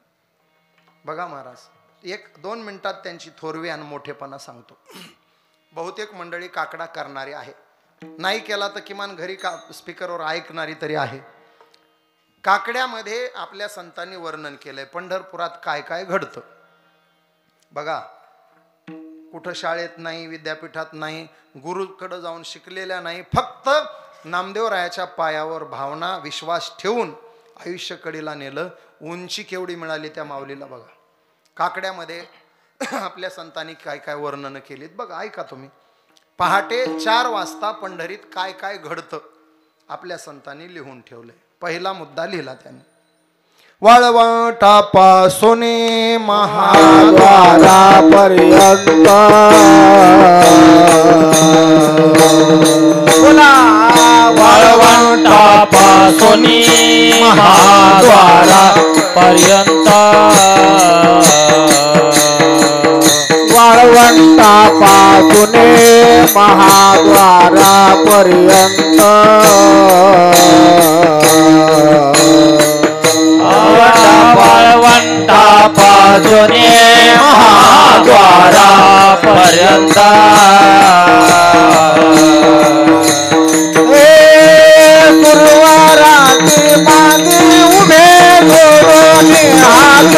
बघा महाराज, 1-2 मिनिटात त्यांची थोरवी आणि मोठेपणा सांगतो. बहुतेक मंडळी काकडा करणारी आहे, नाही केला तर किमान घरी स्पीकरवर ऐकणारी तरी आहे. काकड्यामध्ये आपल्या संतांनी वर्णन केलंय पंढरपुरात काय काय घडतं. बघा, कुठं शाळेत नाही, विद्यापीठात नाही, गुरुकडे जाऊन शिकलेल्या नाही, फक्त नामदेवरायाच्या पायावर भावना विश्वास ठेवून आयुष्य कडीला नेलं. उंची केवढी मिळाली त्या माऊलीला बघा. काकड्यामध्ये आपल्या संतांनी काय काय वर्णन केलीत बघा, ऐका तुम्ही. पहाटे 4 वाजता पंढरीत काय काय घडतं आपल्या संतांनी लिहून ठेवलंय. पहिला मुद्दा लिहिला त्यांनी. वाळवंटापासून महाद्वारापर्यंत वाळवंटापासून महाद्वारापर्यंत वाळवंटापासून महाद्वारापर्यंत वाळवंटापासून महाद्वारापर्यंत गुरुवाराची मागे उभे जोडून हात.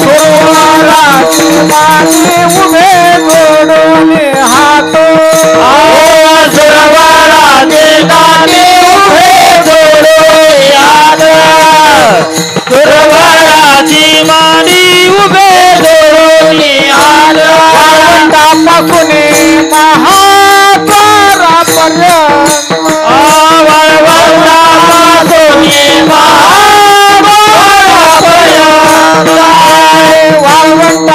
गुरुवाराची मागे उभे जोडून हात. गुरुवाराची मागे उभे जोडून हात. गुरुवाराची मागे उभे जोडून हात.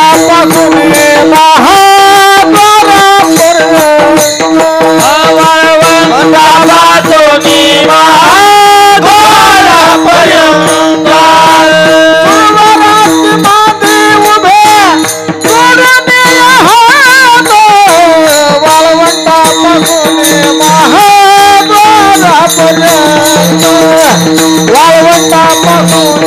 वाळवंटापासून महाद्वारापर्यंत वाळवंटापासून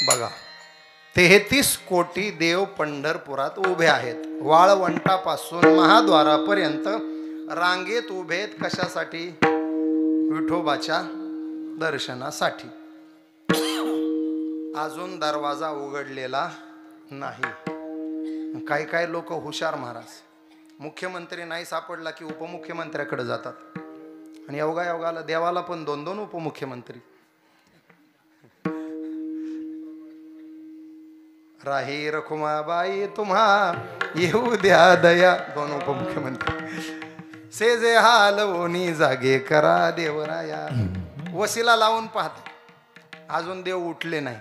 बघा, 33 कोटी देव पंढरपुरात उभे आहेत. वाळवंटापासून महाद्वारापर्यंत रांगेत उभे आहेत. कशासाठी? विठोबाच्या दर्शनासाठी. अजून दरवाजा उघडलेला नाही. काही काही लोक हुशार महाराज, मुख्यमंत्री नाही सापडला की उपमुख्यमंत्र्याकडे जातात आणि योगाला देवाला पण 2-2 उपमुख्यमंत्री. राही रखुमाबाई तुम्हा येऊ द्या दया, 2 उपमुख्यमंत्री. से जे हालवणी जागे करा देवराया. वसीला लावून पाहतात, अजून देव उठले नाही.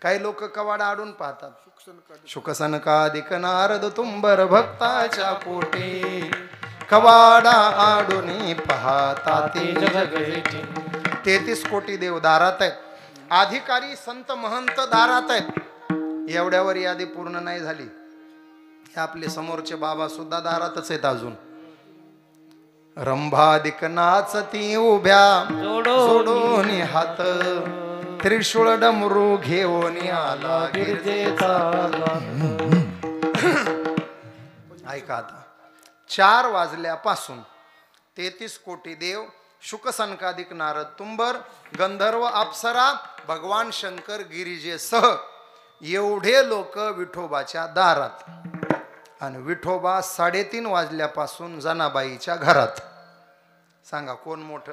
काही लोक कवाडा आडून पाहतात. शुकसनकादिक नारद तुंबर भक्ताच्या पोटी कवाडा आडून पाहतात. 33 कोटी देव दारात आहेत. अधिकारी संत महंत दारात आहेत. एवढ्यावर यादी पूर्ण नाही झाली. हे आपले समोरचे बाबा सुद्धा दारातच आहेत अजून. रंभादिक नाचती उभ्या सोडून हात त्रिशूळ डमरू घेऊन आला गिरजेचा. ऐका आता 4 वाजल्यापासून 33 कोटी देव शुकसनकादिक नारद तुंबर गंधर्व अप्सरा भगवान शंकर गिरिजेसह एवढे लोक विठोबाच्या दारात. आणि विठोबा 3:30 वाजल्यापासून जनाबाईच्या घरात. सांगा कोण मोठं?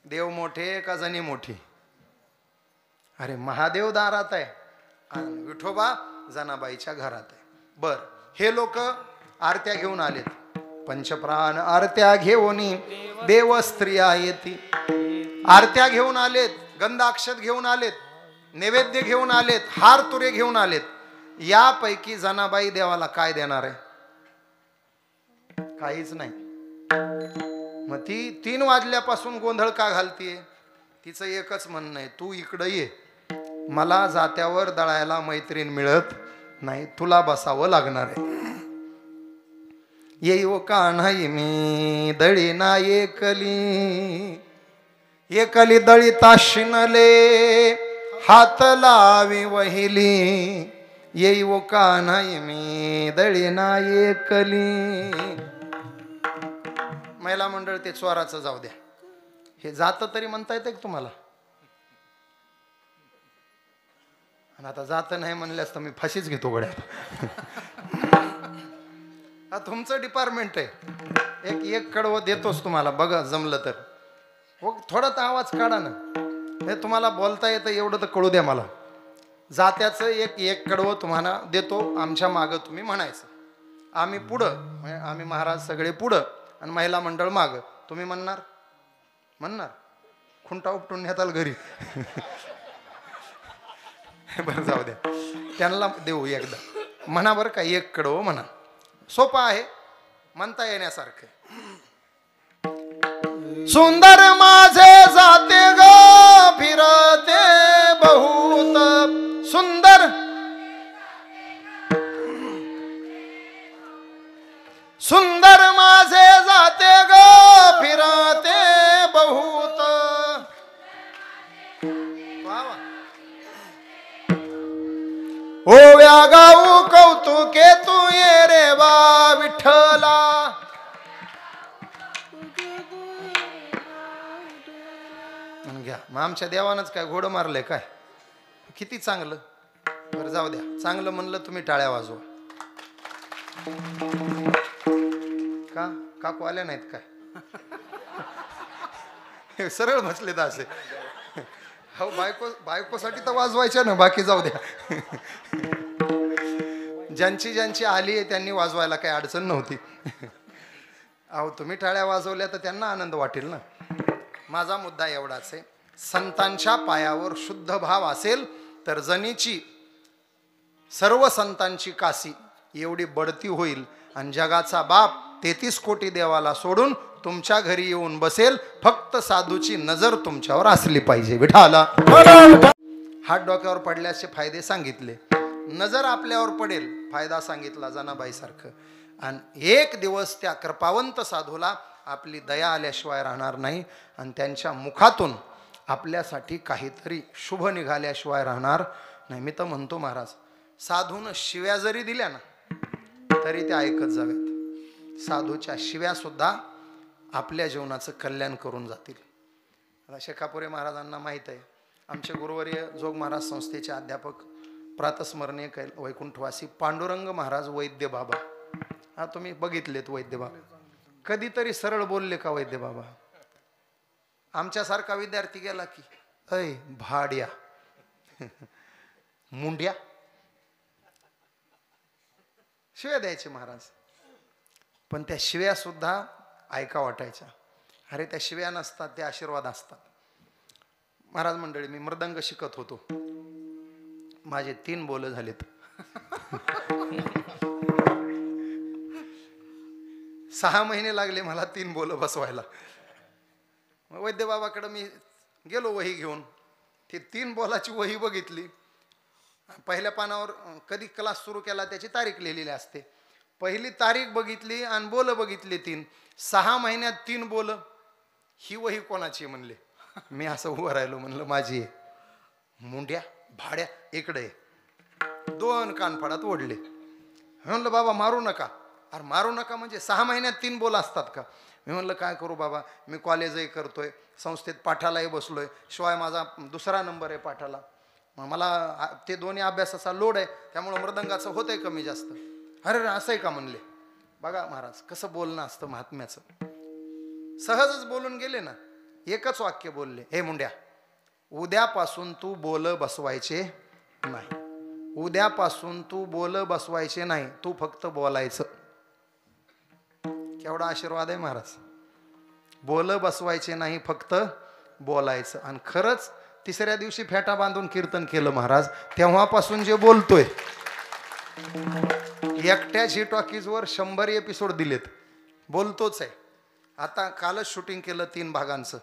देव मोठे का जणी मोठी? अरे महादेव दारात आहे आणि विठोबा जनाबाईच्या घरात आहे. बर हे लोक आरत्या घेऊन आलेत. पंचप्राण आरत्या घेऊन देव स्त्रिया येती. आरत्या घेऊन आलेत, गंधाक्षत घेऊन आलेत, नैवेद्य घेऊन आलेत, हार तुरे घेऊन आलेत. यापैकी जनाबाई देवाला काय देणार आहे? काहीच नाही. मग ती 3 वाजल्यापासून गोंधळ का घालतीये? तिचं एकच म्हणणं आहे, तू इकडं ये, मला जात्यावर दळायला मैत्रीण मिळत नाही, तुला बसावं लागणार आहे. येऊ का नाही मी दळी ना एकली, एकली दळीता शिनले हात लावी वहिली. येऊ का नाही मी दळी ना एकली. महिला मंडळ ते चोराचं जाऊ द्या, हे जात तरी म्हणता येते तुम्हाला? आणि आता जात नाही म्हणल्यास तर मी फाशीच घेतो गड्या. हा तुमचं डिपार्टमेंट आहे. एक कडवं देतोच तुम्हाला, बघा जमलं तर. हो थोडा तर आवाज काढा ना. हे तुम्हाला बोलता येतं एवढं तर कळू द्या मला. जात्याचं एक कडवं तुम्हाला देतो, आमच्या मागं तुम्ही म्हणायचं. आम्ही पुढं, आम्ही महाराज सगळे पुढं आणि महिला मंडळ मागं. तुम्ही म्हणणार खुंटा उपटून नेताल घरी. बरं जाऊ द्या, त्यांना देऊ एकदा. म्हणा बरं का, एक कडवं म्हणा. सोपं आहे, म्हणता येण्यासारखं. सुंदर माझे जाते ग फिरते बहुत सुंदर, सुंदर माझे जाते ग फिरते बहुत. ओव्या गाऊ कौतुके तू ये रे बा विठ्ठला. घ्या मग आमच्या देवानंच काय घोडं मारलंय काय? किती चांगलं. बरं जाऊ द्या, चांगलं म्हणलं तुम्ही टाळ्या वाजवा. का काकू आल्या नाहीत काय? सरळ बसलेत असे. हो बायकोसाठी तर वाजवायच्या ना, बाकी जाऊ द्या. ज्यांची आली आहे त्यांनी वाजवायला काही अडचण नव्हती. अहो तुम्ही टाळ्या वाजवल्या तर त्यांना आनंद वाटेल ना. माझा मुद्दा एवढाच आहे, संतांच्या पायावर शुद्ध भाव असेल तर जनीची सर्व संतांची काशी एवढी बढती होईल आणि जगाचा बाप 33 कोटी देवाला सोडून तुमच्या घरी येऊन बसेल. फक्त साधूची नजर तुमच्यावर असली पाहिजे. विठाला हात डोक्यावर पडल्याचे फायदे सांगितले, नजर आपल्यावर पडेल फायदा सांगितला जनाबाई सारखं. आणि एक दिवस त्या कृपावंत साधूला आपली दया आल्याशिवाय राहणार नाही आणि त्यांच्या मुखातून आपल्यासाठी काहीतरी शुभ निघाल्याशिवाय राहणार नाही. मी तर म्हणतो महाराज, साधून शिव्या जरी दिल्या ना तरी त्या ऐकत जाव्यात. साधूच्या शिव्या सुद्धा आपल्या जीवनाचं कल्याण करून जातील. आता शेखापुरे महाराजांना माहीत आहे, आमचे गुरुवर्य जोग महाराज संस्थेचे अध्यापक प्रातस्मरणीय वैकुंठवासी पांडुरंग महाराज वैद्य बाबा. हा तुम्ही बघितलेत वैद्य बाबा. कधीतरी सरळ बोलले का वैद्य बाबा? आमच्यासारखा विद्यार्थी गेला की अय भाड्या मुंड्या शिव्या द्यायचे महाराज. पण त्या शिव्या सुद्धा ऐका वाटायच्या. अरे त्या शिव्या नसतात, ते आशीर्वाद असतात. महाराज मंडळी, मी मृदंग शिकत होतो. माझे 3 बोल झालेत. 6 महिने लागले मला 3 बोल बसवायला. वैद्य बाबाकडे मी गेलो वही घेऊन. ती 3 बोलाची वही बघितली. पहिल्या पानावर कधी क्लास सुरू केला त्याची तारीख लिहिलेली असते. पहिली तारीख बघितली आणि बोल बघितली 3. 6 महिन्यात 3 बोल. ही वही कोणाची म्हणले. मी असं उभं राहिलो, म्हणलं माझी आहे. मुंड्या भाड्या इकडे 2 कानफडात ओढले. म्हणलं बाबा मारू नका. अरे मारू नका म्हणजे 6 महिन्यात 3 बोल असतात का. मी म्हणलं काय करू बाबा, मी कॉलेजही करतोय, संस्थेत पाठालाही बसलोय, शिवाय माझा दुसरा नंबर आहे पाठाला, मग मला ते दोन्ही अभ्यासाचा लोड आहे, त्यामुळं मृदंगाचं होत आहे कमी जास्त. अरे असं आहे का म्हणले. बघा महाराज कसं बोलणं असतं महात्म्याचं. सहजच बोलून गेले ना. एकच वाक्य बोलले, हे मुंड्या उद्यापासून तू बोल बसवायचे नाही. उद्यापासून तू बोल बसवायचे नाही, तू फक्त बोलायचं. केवढा आशीर्वाद आहे महाराज. बोल बसवायचे नाही, फक्त बोलायचं. आणि खरंच तिसऱ्या दिवशी फेटा बांधून कीर्तन केलं महाराज. तेव्हापासून जे बोलतोय, एकट्याच ही टॉकीजवर 100 एपिसोड दिलेत, बोलतोच आहे. आता कालच शूटिंग केलं 3 भागांचं.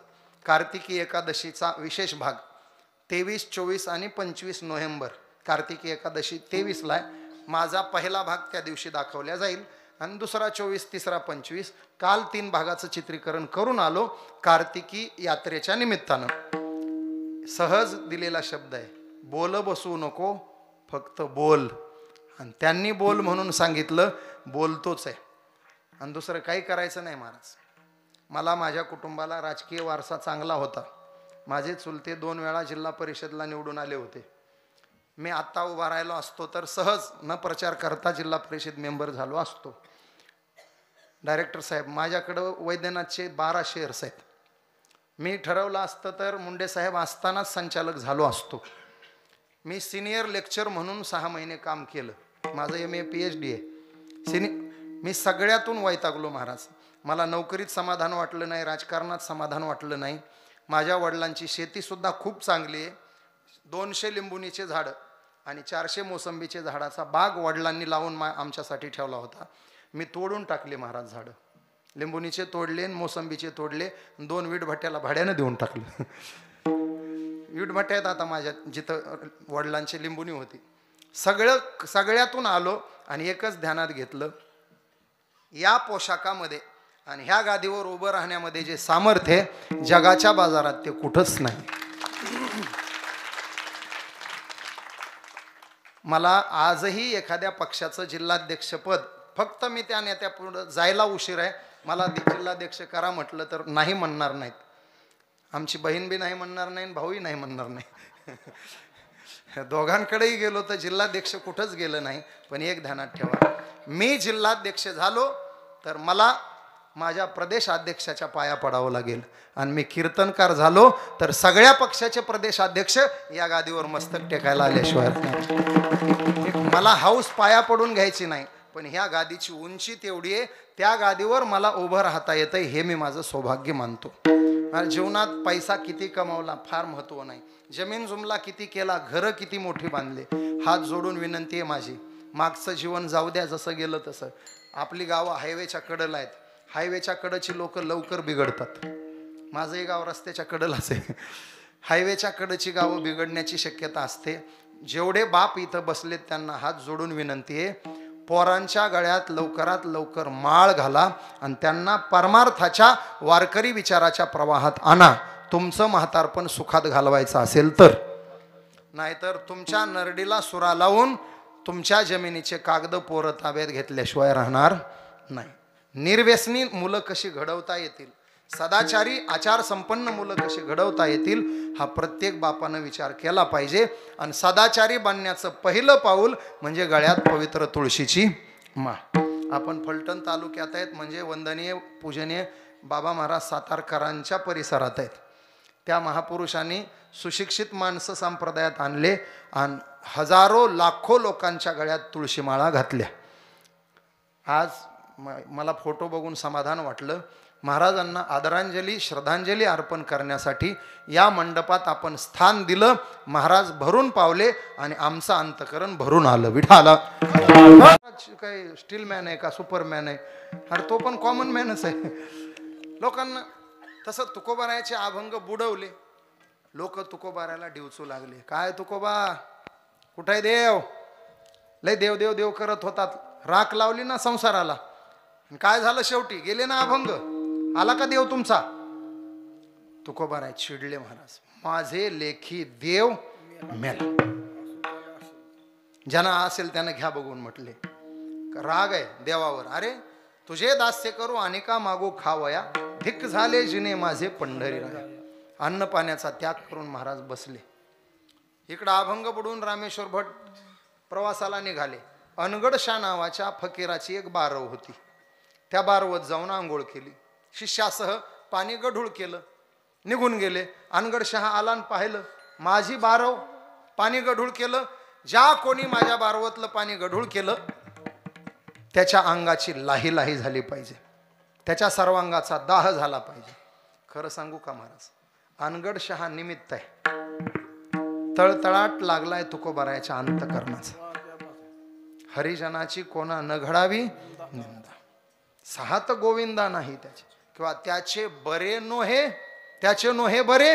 कार्तिकी एकादशीचा विशेष भाग 23, 24 आणि 25 नोव्हेंबर. कार्तिकी एकादशी 23ला आहे. माझा पहिला भाग त्या दिवशी दाखवला जाईल आणि दुसरा 24, तिसरा 25. काल 3 भागाचं चित्रीकरण करून आलो कार्तिकी यात्रेच्या निमित्तानं. सहज दिलेला शब्द आहे, बोल बसवू नको, फक्त बोल. आणि त्यांनी बोल म्हणून सांगितलं, बोलतोच आहे. आणि दुसरं काही करायचं नाही महाराज. मला माझ्या कुटुंबाला राजकीय वारसा चांगला होता. माझे चुलते 2 वेळा जिल्हा परिषदला निवडून आले होते. मी आत्ता उभा राहिलो असतो तर सहज न प्रचार करता जिल्हा परिषद मेंबर झालो असतो. डायरेक्टर साहेब माझ्याकडं वैद्यनाथचे 12 शेअर्स आहेत. मी ठरवलं असतं तर मुंडे साहेब असतानाच संचालक झालो असतो. मी सिनियर लेक्चर म्हणून 6 महिने काम केलं. माझं MA PhD आहे. मी सगळ्यातून वैतागलो महाराज. मला नोकरीत समाधान वाटलं नाही, राजकारणात समाधान वाटलं नाही. माझ्या वडिलांची शेतीसुद्धा खूप चांगली आहे. 200 लिंबुणीचे झाडं आणि 400 मोसंबीचे झाडाचा बाग वडिलांनी लावून आमच्यासाठी ठेवला होता. मी तोडून टाकले महाराज झाडं. लिंबुणीचे तोडले, मोसंबीचे तोडले, 2 वीटभट्ट्याला भाड्यानं देऊन टाकलं. वीटभट्ट्या आहेत आता माझ्या जिथं वडिलांची लिंबुणी होती. सगळ्यातून आलो आणि एकच ध्यानात घेतलं, या पोशाखामध्ये आणि ह्या गादीवर उभं राहण्यामध्ये जे सामर्थ्य आहे जगाच्या बाजारात ते कुठंच नाही. मला आजही एखाद्या पक्षाचं जिल्हाध्यक्षपद, फक्त मी त्या नेत्यापुढं जायला उशीर आहे, मला जिल्हाध्यक्ष करा म्हटलं तर नाही म्हणणार नाहीत. आमची बहीण बी नाही म्हणणार नाही, भाऊही नाही म्हणणार नाही. दोघांकडेही गेलो तर जिल्हाध्यक्ष कुठंच गेलं नाही. पण एक ध्यानात ठेवा, मी जिल्हाध्यक्ष झालो तर मला माझ्या प्रदेशाध्यक्षाच्या पाया पडावं लागेल. आणि मी कीर्तनकार झालो तर सगळ्या पक्षाचे प्रदेशाध्यक्ष या गादीवर मस्तक टेकायला आल्याशिवाय मला हाऊस पाया पडून घ्यायची नाही. पण ह्या गादीची उंची तेवढी आहे, त्या गादीवर मला उभं राहता येतंय, हे मी माझं सौभाग्य मानतो. जीवनात पैसा किती कमावला फार महत्त्व नाही, जमीन जुमला किती केला, घरं किती मोठी बांधले, हात जोडून विनंती आहे माझी, मागचं जीवन जाऊ द्या, जसं गेलं तसं. आपली गावं हायवेच्या कडेला आहेत. हायवेच्या कडेची लोक लवकर बिघडतात. माझंही गाव रस्त्याच्या कडेलाच आहे. हायवेच्या कडेची गावं बिघडण्याची शक्यता असते. जेवढे बाप इथं बसलेत त्यांना हात जोडून विनंती आहे, पोरांच्या गळ्यात लवकरात लवकर माळ घाला आणि त्यांना परमार्थाच्या वारकरी विचाराच्या प्रवाहात आणा. तुमचं म्हातारपण सुखात घालवायचं असेल तर. नाहीतर तुमच्या नरडीला सुरा लावून तुमच्या जमिनीचे कागद पोरं ताब्यात घेतल्याशिवाय राहणार नाही. निर्व्यसनी मुलं कशी घडवता येतील, सदाचारी आचारसंपन्न मुलं कशी घडवता येतील, हा प्रत्येक बापानं विचार केला पाहिजे. आणि सदाचारी बनण्याचं पहिलं पाऊल म्हणजे गळ्यात पवित्र तुळशीची माळ. आपण फलटण तालुक्यात आहेत म्हणजे वंदनीय पूजनीय बाबा महाराज सातारकरांच्या परिसरात आहेत. त्या महापुरुषांनी सुशिक्षित माणसं संप्रदायात आणले आणि हजारो लाखो लोकांच्या गळ्यात तुळशीमाळा घातल्या. आज मला फोटो बघून समाधान वाटलं. महाराजांना आदरांजली श्रद्धांजली अर्पण करण्यासाठी या मंडपात आपण स्थान दिलं. महाराज भरून पावले आणि आमचं अंतकरण भरून आलं. विठाला काय स्टीलमॅन आहे का सुपरमॅन आहे? अरे तो पण कॉमन मॅनच आहे. लोकांना तसं तुकोबारायाचे अभंग बुडवले, लोक तुकोबारायाला डिवचू लागले. काय तुकोबा कुठे देव, लय देव देव देव करत होतात. राख लावली ना संसाराला. काय झालं शेवटी? गेले ना अभंग. आला का देव तुमचा? तुकोबाराय चिडले महाराज, माझे लेखी देव मेला. ज्यांना असेल त्यानं घ्या बघून म्हटले. राग आहे देवावर. अरे तुझे दास्य करू आणि का मागू खावया, धिक झाले जिने माझे पंढरी राया. अन्न पाण्याचा त्याग करून महाराज बसले. इकडं अभंग बुडून रामेश्वर भट प्रवासाला निघाले. अनगडशा नावाच्या फकीराची एक बारव होती. त्या बारवत जाऊन आंघोळ केली. शिष्यासह पाणी गढूळ केलं, निघून गेले. अनगडशहा आला आणि पाहिलं, माझी बारव पाणी गढूळ केलं. ज्या कोणी माझ्या बारवतलं पाणी गढूळ केलं त्याच्या अंगाची लाही लाही झाली पाहिजे, त्याच्या सर्वांगाचा दाह झाला पाहिजे. खरं सांगू का महाराज, अनगडशहा निमित्त आहे. तळतळाट लागलाय तुकोबारायाच्या अंतकरणाचा. हरिजनाची कोणा न घडावी निंदा, साहत गोविंदा नाही त्याचे, किंवा त्याचे बरे नोहे, त्याचे नोहे बरे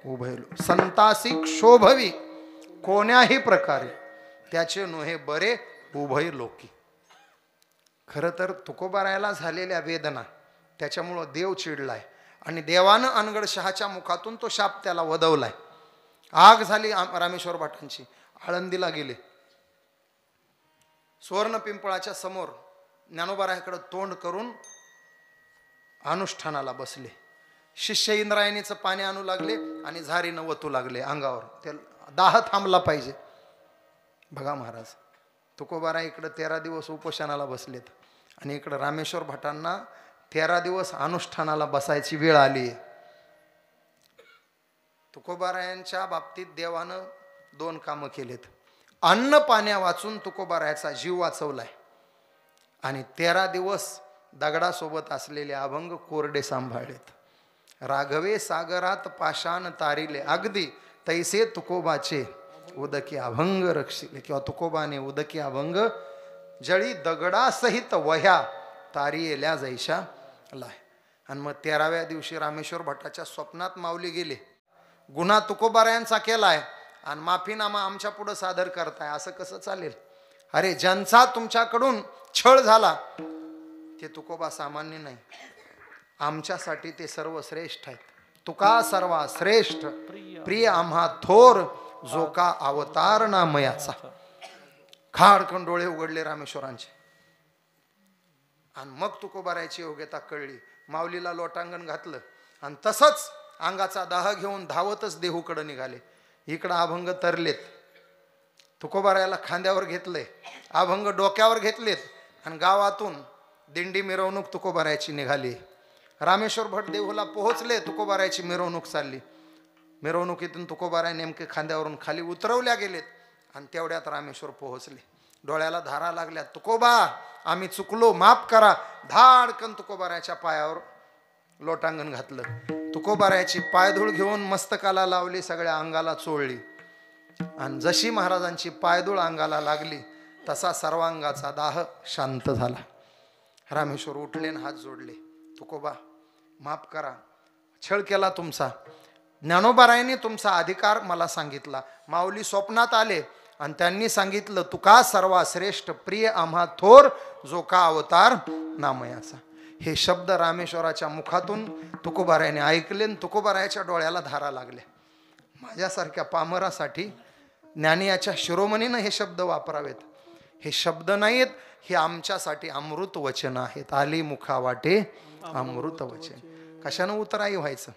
उभयलो. संतासी क्षोभवी कोण्याही प्रकारे, त्याचे नोहे बरे उभय लोकी. खरं तर तुकोबारायाला झालेल्या वेदना त्याच्यामुळं देव चिडलाय आणि देवानं अनगडशहाच्या मुखातून तो शाप त्याला वदवलाय. आग झाली रामेश्वर भटांची. आळंदीला गेले. सुवर्ण पिंपळाच्या समोर ज्ञानोबारायाकडे तोंड करून अनुष्ठानाला बसले. शिष्य इंद्रायणीचं पाणी आणू लागले आणि झारीनं वतू लागले अंगावर. ते दाह थांबला पाहिजे. बघा महाराज, तुकोबाराय इकडं 13 दिवस उपोषणाला बसलेत आणि इकडं रामेश्वर भटांना 13 दिवस अनुष्ठानाला बसायची वेळ आली आहे. तुकोबारायांच्या बाबतीत देवानं 2 कामं केलेत. अन्न पाण्या वाचून तुकोबारायाचा जीव वाचवलाय आणि 13 दिवस दगडासोबत असलेले अभंग कोरडे सांभाळलेत. राघवे सागरात पाषाण तारिले, अगदी तैसे तुकोबाचे उदकी अभंग रक्षिले. किंवा तुकोबाने उदकी अभंग जळी दगडासहित वह्या तारियेल्या जैशा लाय. आणि मग 13व्या दिवशी रामेश्वर भटाच्या स्वप्नात माऊली गेले. गुन्हा तुकोबारायांचा केलाय आणि माफीनामा आमच्या पुढे सादर करताय, असं कसं चालेल? अरे ज्यांचा तुमच्याकडून छळ झाला ते तुकोबा सामान्य नाही, आमच्यासाठी ते सर्वश्रेष्ठ आहेत. तुका सर्वा श्रेष्ठ प्रिय आम्हा थोर, जो का अवतार नामयाचा. खाडकन डोळे उघडले रामेश्वरांचे. आणि मग तुकोबारायची योग्यता कळली. माऊलीला लोटांगण घातलं आणि तसंच अंगाचा दाह घेऊन धावतच देहूकडे निघाले. इकडं अभंग तरलेत. तुकोबारायाला खांद्यावर घेतलंय, अभंग डोक्यावर घेतलेत आणि गावातून दिंडी मिरवणूक तुकोबारायाची निघाली. रामेश्वर भट देहूला पोहोचले. तुकोबारायाची मिरवणूक चालली. मिरवणुकीतून तुकोबाराय नेमके खांद्यावरून खाली उतरवल्या गेलेत आणि तेवढ्यात रामेश्वर पोहोचले. डोळ्याला धारा लागल्या. तुकोबा आम्ही चुकलो, माफ करा. धाडकन तुकोबारायाच्या पायावर लोटांगण घातलं. तुकोबारायाची पायधूळ घेऊन मस्तकाला लावली, सगळ्या अंगाला चोळली. आणि जशी महाराजांची पायधूळ अंगाला लागली तसा सर्वांगाचा दाह शांत झाला. रामेश्वर उठले आणि हात जोडले. तुकोबा माफ करा, छळ केला तुमचा. ज्ञानोबारायांनी तुमचा अधिकार मला सांगितला. माऊली स्वप्नात आले आणि त्यांनी सांगितलं, तुका सर्वा श्रेष्ठ प्रिय आम्हा थोर, जो का अवतार नामयाचा. हे शब्द रामेश्वराच्या मुखातून तुकोबारायाने ऐकले आणि तुकोबारायाच्या डोळ्याला धारा लागल्या. माझ्यासारख्या पामरासाठी ज्ञानियाच्या शिरोमणीनं हे शब्द वापरावेत. हे शब्द नाहीत, हे आमच्यासाठी अमृत वचन आहेत. आली मुखा वाटे अमृत वचन. कशानं उतराई व्हायचं?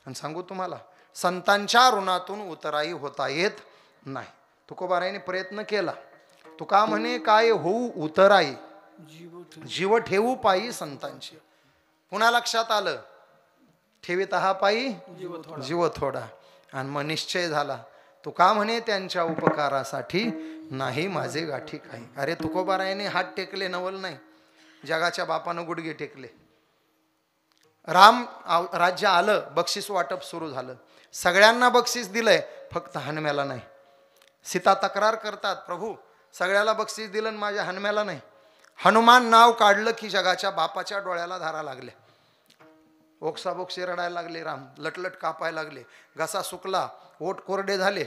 आणि सांगू तुम्हाला, संतांच्या ऋणातून उतराई होता येत नाही. तुकोबारायाने प्रयत्न केला. तुका म्हणे काय होऊ उतराई, जीव ठेवू पायी संतांची. पुन्हा लक्षात आलं, ठेवीत हा पायी जीव थोडा. आणि मग निश्चय झाला, तुका म्हणे त्यांच्या उपकारासाठी नाही माझे गाठी काही. अरे तुकोबारायाने हात टेकले नवल नाही, जगाच्या बापानं गुडघे टेकले. राम राज्य आलं, बक्षीस वाटप सुरू झालं. सगळ्यांना बक्षीस दिलंय, फक्त हनुम्याला नाही. सीता तक्रार करतात, प्रभू सगळ्याला बक्षीस दिलं आणि माझ्या हनुम्याला नाही. हनुमान नाव काढलं की जगाच्या बापाच्या डोळ्याला धारा लागल्या. ओक्साबोक्षी रडायला लागले. राम लटलट कापायला लागले. घसा सुकला, ओठ कोरडे झाले,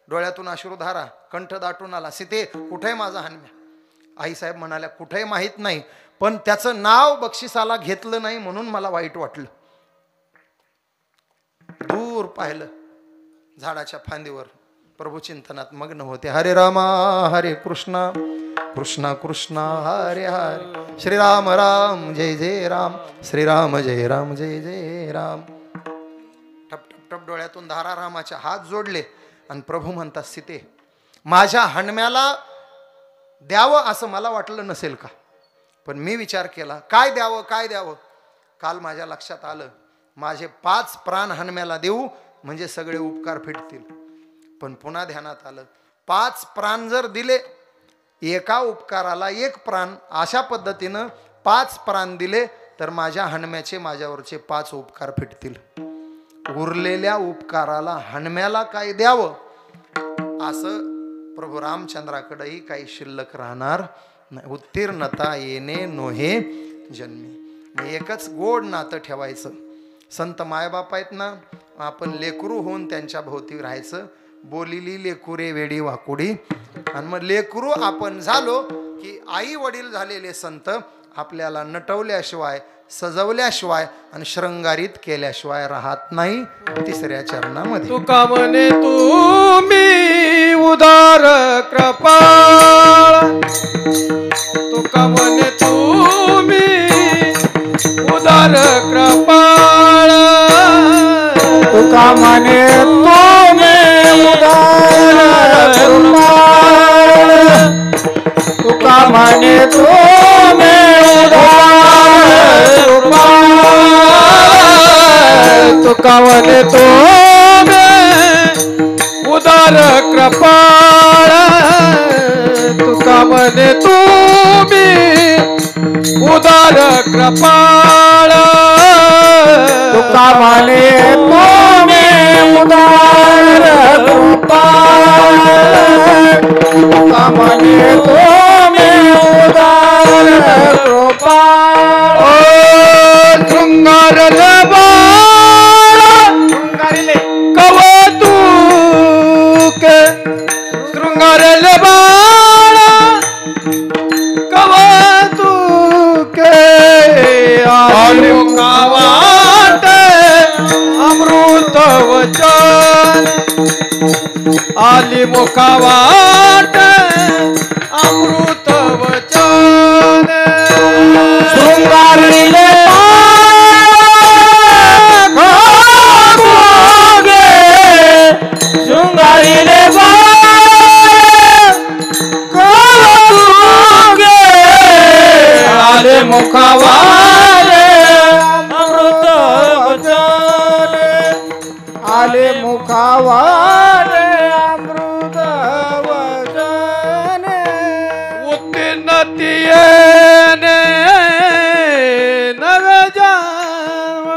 डोळ्यातून अश्रुधारा, कंठ दाटून आला. सीते कुठे माझा हनुम्या? आईसाहेब म्हणाल्या कुठेही माहीत नाही, पण त्याचं नाव बक्षिसाला घेतलं नाही म्हणून मला वाईट वाटलं. दूर पाहिलं, झाडाच्या फांदीवर प्रभू चिंतनात मग्न होते. हरे रामा हरे कृष्णा कृष्णा कृष्णा हरे हरे, श्रीराम राम जय जय राम, श्रीराम जय राम जय जय राम. टप टप टप डोळ्यातून धारा रामाच्या हात जोडले आणि प्रभू म्हणतात सीते, माझ्या हणम्याला द्यावं असं मला वाटलं नसेल का, पण मी विचार केला काय द्यावं काय द्यावं. काल माझ्या लक्षात आलं माझे 5 प्राण हणम्याला देऊ म्हणजे सगळे उपकार फिटतील. पण पुन्हा ध्यानात आलं 5 प्राण जर दिले, एका उपकाराला 1 प्राण, अशा पद्धतीनं 5 प्राण दिले तर माझ्या हणम्याचे माझ्यावरचे 5 उपकार फिटतील. उरलेल्या उपकाराला हणम्याला काय द्यावं असं प्रभू रामचंद्राकडेही काही शिल्लक राहणार नाही. उत्तीर्णता येणे नोहे जन्मी. एकच गोड नातं ठेवायचं. संत मायबाप आहेत ना, आपण लेकरू होऊन त्यांच्या भोवती राहायचं. बोलिली लेकुरे वेडी वाकुडी. आणि मग लेकरू आपण झालो की आई वडील झालेले संत आपल्याला नटवल्याशिवाय, सजवल्याशिवाय आणि श्रंगारित केल्याशिवाय राहत नाही. 3ऱ्या चरणामध्ये तुका म्हणे तुम्ही उदार कृपाळ, तुका म्हणे तुम्ही उदार कृपाळ, तुका म्हणे तुम्ही उदार कृपाळ, तुका म्हणे तुम्ही उदार कृपाळ, तुका म्हणे तुम्ही उदार कृपाळ, तुका म्हणे तुम्ही उदार कृपाळ, तुका म्हणे तुम्ही उदार कृपाळ, तुका म्हणे तुम्ही उदार कृपाळ. शृंगारले बाळ कवतुक, शृंगारले बाळ कवतुक, आली मुखावाट अमृत वचन, आली मुखावाट अमृत वचन. शृंगारले शृंगारीले आले मुखावारे अमृत वचन, आले मुखावारे अमृत वचन. उत्तीर्णतेने नव जन्म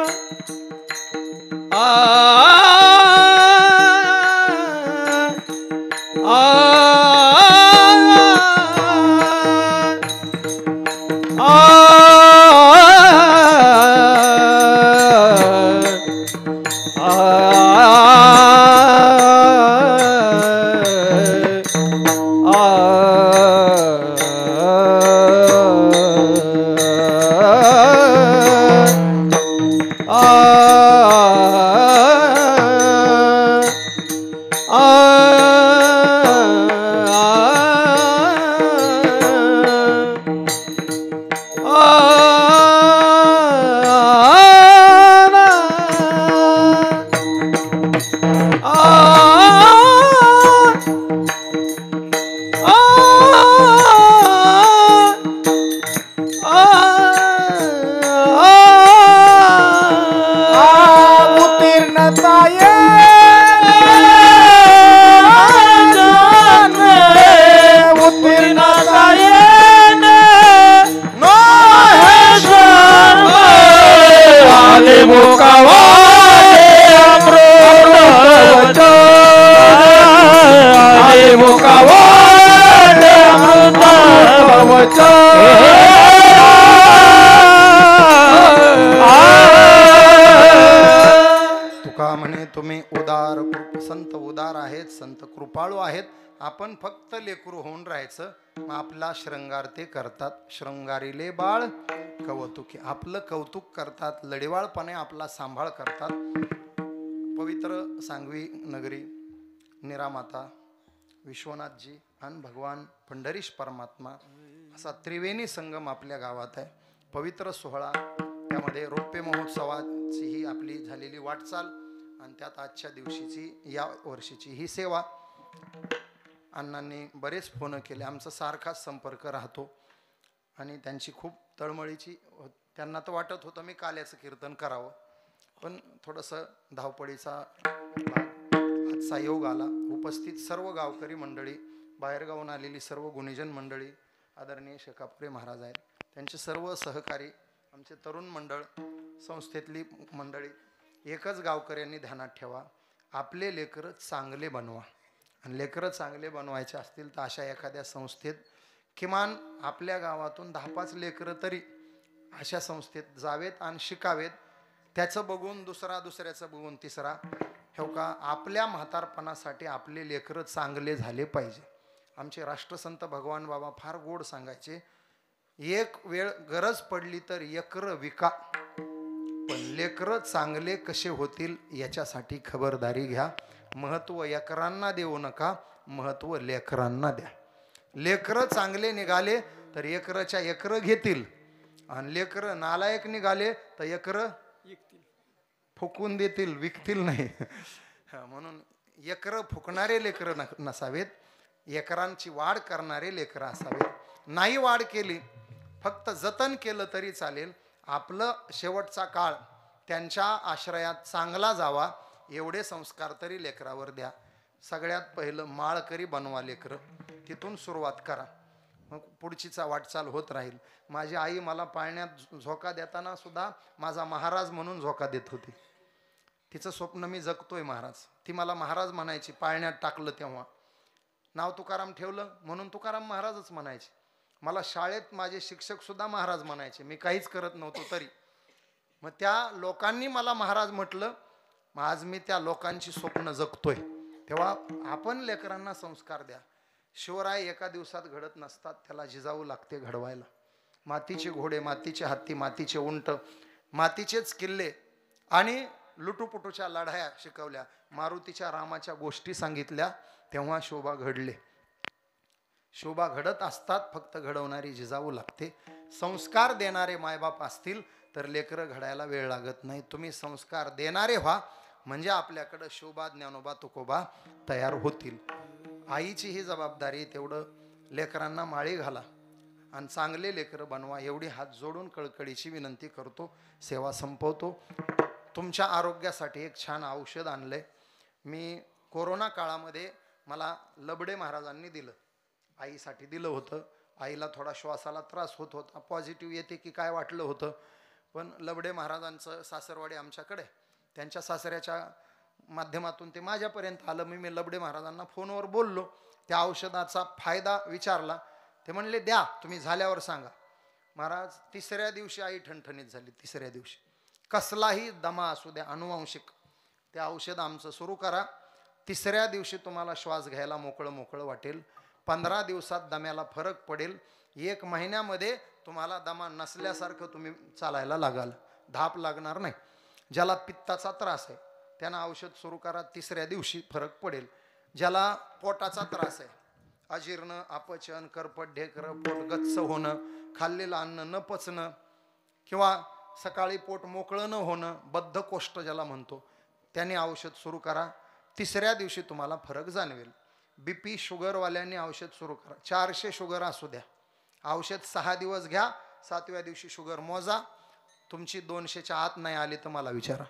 आपण फक्त लेकरू होऊन राहायचं. मग आपला श्रृंगार ते करतात. शृंगारीले बाळ कौतुकी, आपलं कौतुक करतात, लढीवाळपणे आपला सांभाळ करतात. पवित्र सांगवी नगरी, निरामाता, विश्वनाथजी आणि भगवान पंढरीश परमात्मा असा त्रिवेणी संगम आपल्या गावात आहे. पवित्र सोहळा, त्यामध्ये रौप्य महोत्सवाची ही आपली झालेली वाटचाल आणि त्यात आजच्या दिवशीची या वर्षीची ही सेवा. अण्णांनी बरेच फोन केले, आमचा सारखाच संपर्क राहतो आणि त्यांची खूप तळमळीची. त्यांना तर वाटत होतं मी काल्याचं कीर्तन करावं, पण थोडंसं धावपळीचा आजचा योग आला. उपस्थित सर्व गावकरी मंडळी, बाहेरगावून आलेली सर्व गुणीजन मंडळी, आदरणीय शेकापुरे महाराज आहेत, त्यांचे सर्व सहकारी, आमचे तरुण मंडळ, संस्थेतली मंडळी, एकच गावकऱ्यांनी ध्यानात ठेवा, आपले लेकरं चांगले बनवा. आणि लेकरं चांगले बनवायचे असतील तर अशा एखाद्या संस्थेत किमान आपल्या गावातून 10-5 लेकरं तरी अशा संस्थेत जावेत आणि शिकावेत. त्याचं बघून दुसरा, दुसऱ्याचं बघून तिसरा. हो का, आपल्या म्हातारपणासाठी आपले लेकरं चांगले झाले पाहिजे. आमचे राष्ट्रसंत भगवान बाबा फार गोड सांगायचे, एक वेळ गरज पडली तर एकरं विका, पण लेकरं चांगले कसे होतील याच्यासाठी खबरदारी घ्या. महत्त्व एकरांना देऊ नका, महत्त्व लेकरांना द्या. लेकरं चांगले निघाले तर एकरच्या एकरं घेतील, आणि लेकरं नालायक निघाले तर एकरं फुकून देतील, विकतील नाही. म्हणून एकरं फुकणारे लेकरं नसावेत, एकरांची वाढ करणारे लेकरं असावेत. नाही वाढ केली, फक्त जतन केलं तरी चालेल. आपलं शेवटचा काळ त्यांच्या आश्रयात चांगला जावा एवढे संस्कार तरी लेकरावर द्या. सगळ्यात पहिलं माळकरी बनवा लेकरं, तिथून सुरुवात करा, मग पुढचीचा वाटचाल होत राहील. माझी आई मला पाळण्यात झोका देताना सुद्धा माझा महाराज म्हणून झोका देत होती. तिचं स्वप्न मी जगतोय महाराज. ती मला महाराज म्हणायची. पाळण्यात टाकलं तेव्हा नाव तुकाराम ठेवलं म्हणून तुकाराम महाराजच म्हणायचे. मला शाळेत माझे शिक्षक सुद्धा महाराज म्हणायचे, मी काहीच करत नव्हतो तरी. मग त्या लोकांनी मला महाराज म्हटलं, मग आज मी त्या लोकांची स्वप्न जगतोय. तेव्हा आपण लेकरांना संस्कार द्या. शिवराय एका दिवसात घडत नसतात, त्याला जिजाऊ लागते घडवायला. मातीचे घोडे, मातीचे हत्ती, मातीचे उंट, मातीचेच किल्ले आणि लुटूपुटूच्या लढाया शिकवल्या, मारुतीच्या रामाच्या गोष्टी सांगितल्या, तेव्हा शोभा घडले. शोभा घडत असतात, फक्त घडवणारी जिजाऊ लागते. संस्कार देणारे मायबाप असतील तर लेकरं घडायला वेळ लागत नाही. तुम्ही संस्कार देणारे व्हा, म्हणजे आपल्याकडं शोभा, ज्ञानोबा, तुकोबा तयार होतील. आईची ही जबाबदारी, तेवढं लेकरांना माळी घाला आणि चांगले लेकरं बनवा, एवढी हात जोडून कळकळीची विनंती करतो. सेवा संपवतो. तुमच्या आरोग्यासाठी एक छान औषध आणलंय मी. कोरोना काळामध्ये मला लबडे महाराजांनी दिलं, आईसाठी दिलं होतं. आईला थोडा श्वासाला त्रास होत होता, पॉझिटिव्ह येते की काय वाटलं होतं, पण लबडे महाराजांचं सासरवाडी आमच्याकडे, त्यांच्या सासऱ्याच्या माध्यमातून ते माझ्यापर्यंत आलं. मी लबडे महाराजांना फोनवर बोललो, त्या औषधाचा फायदा विचारला. ते म्हणले द्या, तुम्ही झाल्यावर सांगा. महाराज तिसऱ्या दिवशी आई ठणठणीत झाली. तिसऱ्या दिवशी कसलाही दमा असू द्या, अनुवांशिक, ते औषध आमचं सुरू करा. तिसऱ्या दिवशी तुम्हाला श्वास घ्यायला मोकळं मोकळं वाटेल. 15 दिवसात दम्याला फरक पडेल. 1 महिन्यामध्ये तुम्हाला दमा नसल्यासारखं तुम्ही चालायला लागाल, धाप लागणार नाही. ज्याला पित्ताचा त्रास आहे त्यांना औषध सुरू करा, तिसऱ्या दिवशी फरक पडेल. ज्याला पोटाचा त्रास आहे, अजीर्ण, अपचन, करपट, ढेकरं, पोट गच्च होणं, खाल्लेलं अन्न न पचणं, किंवा सकाळी पोट मोकळं न होणं, बद्धकोष्ठ ज्याला म्हणतो, त्याने औषध सुरू करा. तिसऱ्या दिवशी तुम्हाला फरक जाणवेल. BP शुगरवाल्यांनी औषध सुरू करा. 400 शुगर असू द्या, औषध 6 दिवस घ्या, 7व्या दिवशी शुगर मोजा. तुमची 200च्या आत नाही आली तर मला विचारा.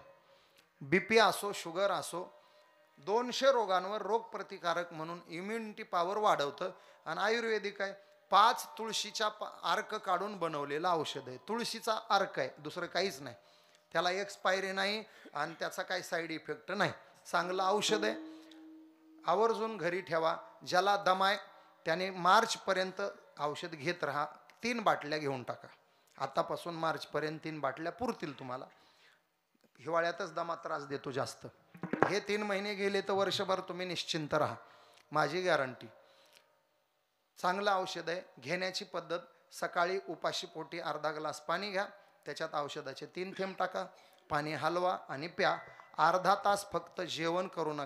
BP असो, शुगर असो, 200 रोगांवर रोगप्रतिकारक म्हणून इम्युनिटी पॉवर वाढवतं. आणि आयुर्वेदिक आहे, 5 तुळशीच्या अर्क काढून बनवलेलं औषध आहे. तुळशीचा अर्क आहे, दुसरं काहीच नाही. त्याला एक्सपायरी नाही आणि त्याचा काही साईड इफेक्ट नाही. चांगलं औषध आहे, आवर्जून घरी ठेवा. ज्याला दमाय त्याने मार्चपर्यंत औषध घेत राहा. 3 बाटल्या घेऊन टाका. आतापासून मार्चपर्यंत 3 बाटल्या पुरतील तुम्हाला. हिवाळ्यातच दमा त्रास देतो जास्त. हे 3 महिने गेले तर वर्षभर तुम्ही निश्चिंत राहा, माझी गॅरंटी. चांगलं औषध आहे. घेण्याची पद्धत, सकाळी उपाशी पोटी अर्धा ग्लास पाणी घ्या, त्याच्यात औषधाचे 3 थेंब टाका, पाणी हलवा आणि प्या. अर्धा तास फक्त जेवण करू नका.